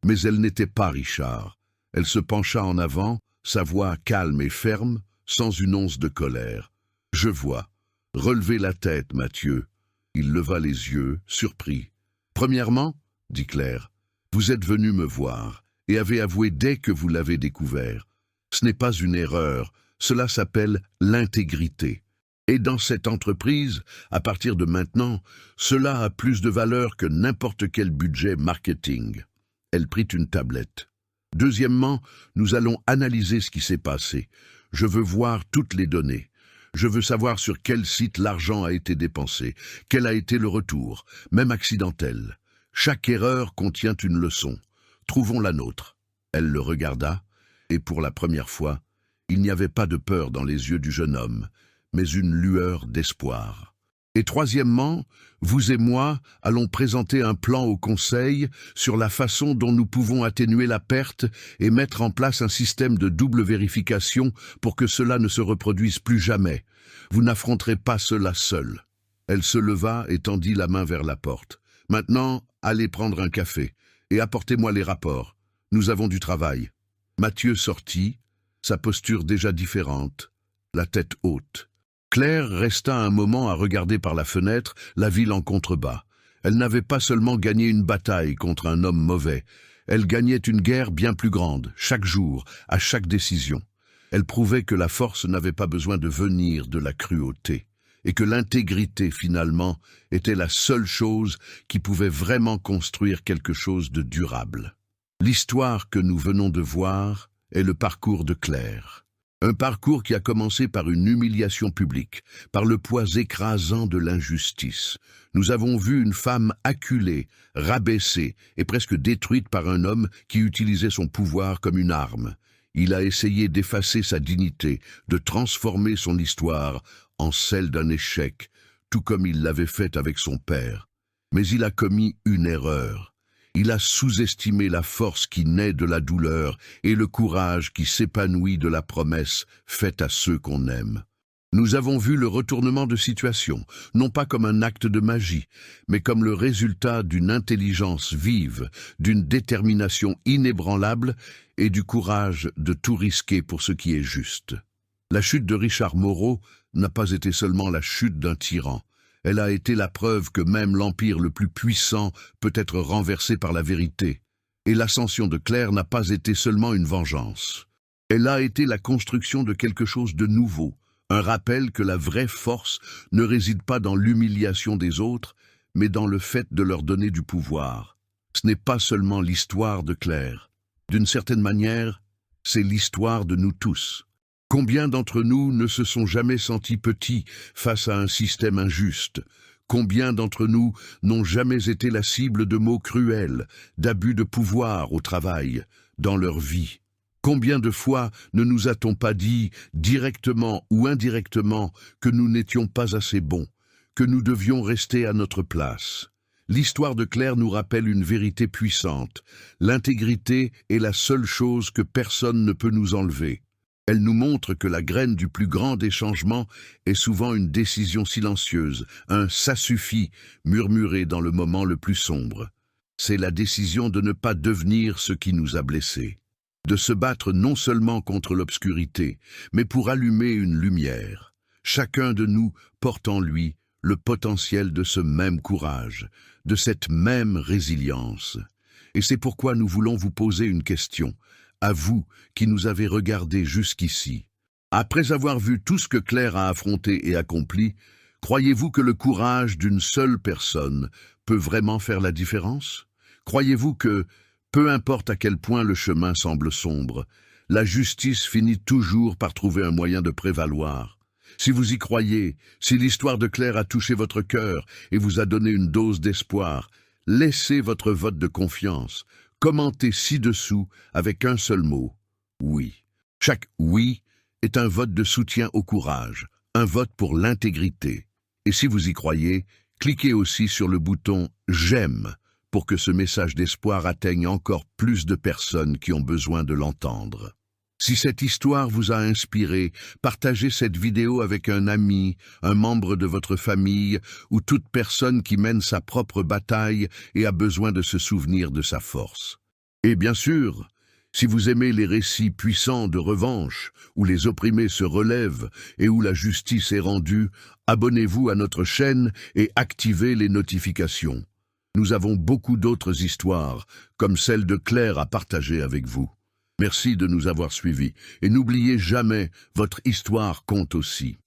Mais elle n'était pas Richard. Elle se pencha en avant, sa voix calme et ferme, sans une once de colère. « Je vois. Relevez la tête, Mathieu. » Il leva les yeux, surpris. « Premièrement, dit Claire, vous êtes venu me voir et avez avoué dès que vous l'avez découvert. Ce n'est pas une erreur, cela s'appelle l'intégrité. Et dans cette entreprise, à partir de maintenant, cela a plus de valeur que n'importe quel budget marketing. » Elle prit une tablette. « Deuxièmement, nous allons analyser ce qui s'est passé. Je veux voir toutes les données. Je veux savoir sur quel site l'argent a été dépensé, quel a été le retour, même accidentel. Chaque erreur contient une leçon. Trouvons la nôtre. » Elle le regarda, et pour la première fois, il n'y avait pas de peur dans les yeux du jeune homme, mais une lueur d'espoir. « Et troisièmement, vous et moi allons présenter un plan au Conseil sur la façon dont nous pouvons atténuer la perte et mettre en place un système de double vérification pour que cela ne se reproduise plus jamais. Vous n'affronterez pas cela seul. » Elle se leva et tendit la main vers la porte. « Maintenant, allez prendre un café et apportez-moi les rapports. Nous avons du travail. » Mathieu sortit, sa posture déjà différente, la tête haute. Claire resta un moment à regarder par la fenêtre la ville en contrebas. Elle n'avait pas seulement gagné une bataille contre un homme mauvais, elle gagnait une guerre bien plus grande, chaque jour, à chaque décision. Elle prouvait que la force n'avait pas besoin de venir de la cruauté, et que l'intégrité, finalement, était la seule chose qui pouvait vraiment construire quelque chose de durable. L'histoire que nous venons de voir est le parcours de Claire. Un parcours qui a commencé par une humiliation publique, par le poids écrasant de l'injustice. Nous avons vu une femme acculée, rabaissée et presque détruite par un homme qui utilisait son pouvoir comme une arme. Il a essayé d'effacer sa dignité, de transformer son histoire en celle d'un échec, tout comme il l'avait fait avec son père. Mais il a commis une erreur. Il a sous-estimé la force qui naît de la douleur et le courage qui s'épanouit de la promesse faite à ceux qu'on aime. Nous avons vu le retournement de situation, non pas comme un acte de magie, mais comme le résultat d'une intelligence vive, d'une détermination inébranlable et du courage de tout risquer pour ce qui est juste. La chute de Richard Moreau n'a pas été seulement la chute d'un tyran. Elle a été la preuve que même l'empire le plus puissant peut être renversé par la vérité. Et l'ascension de Claire n'a pas été seulement une vengeance. Elle a été la construction de quelque chose de nouveau, un rappel que la vraie force ne réside pas dans l'humiliation des autres, mais dans le fait de leur donner du pouvoir. Ce n'est pas seulement l'histoire de Claire. D'une certaine manière, c'est l'histoire de nous tous. Combien d'entre nous ne se sont jamais sentis petits face à un système injuste? Combien d'entre nous n'ont jamais été la cible de mots cruels, d'abus de pouvoir au travail, dans leur vie? Combien de fois ne nous a-t-on pas dit, directement ou indirectement, que nous n'étions pas assez bons, que nous devions rester à notre place? L'histoire de Claire nous rappelle une vérité puissante. L'intégrité est la seule chose que personne ne peut nous enlever. Elle nous montre que la graine du plus grand des changements est souvent une décision silencieuse, un « ça suffit » murmuré dans le moment le plus sombre. C'est la décision de ne pas devenir ce qui nous a blessés, de se battre non seulement contre l'obscurité, mais pour allumer une lumière. Chacun de nous porte en lui le potentiel de ce même courage, de cette même résilience. Et c'est pourquoi nous voulons vous poser une question, à vous qui nous avez regardés jusqu'ici. Après avoir vu tout ce que Claire a affronté et accompli, croyez-vous que le courage d'une seule personne peut vraiment faire la différence? Croyez-vous que, peu importe à quel point le chemin semble sombre, la justice finit toujours par trouver un moyen de prévaloir? Si vous y croyez, si l'histoire de Claire a touché votre cœur et vous a donné une dose d'espoir, laissez votre vote de confiance. Commentez ci-dessous avec un seul mot, oui. Chaque oui est un vote de soutien au courage, un vote pour l'intégrité. Et si vous y croyez, cliquez aussi sur le bouton « J'aime » pour que ce message d'espoir atteigne encore plus de personnes qui ont besoin de l'entendre. Si cette histoire vous a inspiré, partagez cette vidéo avec un ami, un membre de votre famille ou toute personne qui mène sa propre bataille et a besoin de se souvenir de sa force. Et bien sûr, si vous aimez les récits puissants de revanche, où les opprimés se relèvent et où la justice est rendue, abonnez-vous à notre chaîne et activez les notifications. Nous avons beaucoup d'autres histoires, comme celle de Claire, à partager avec vous. Merci de nous avoir suivis, et n'oubliez jamais, votre histoire compte aussi.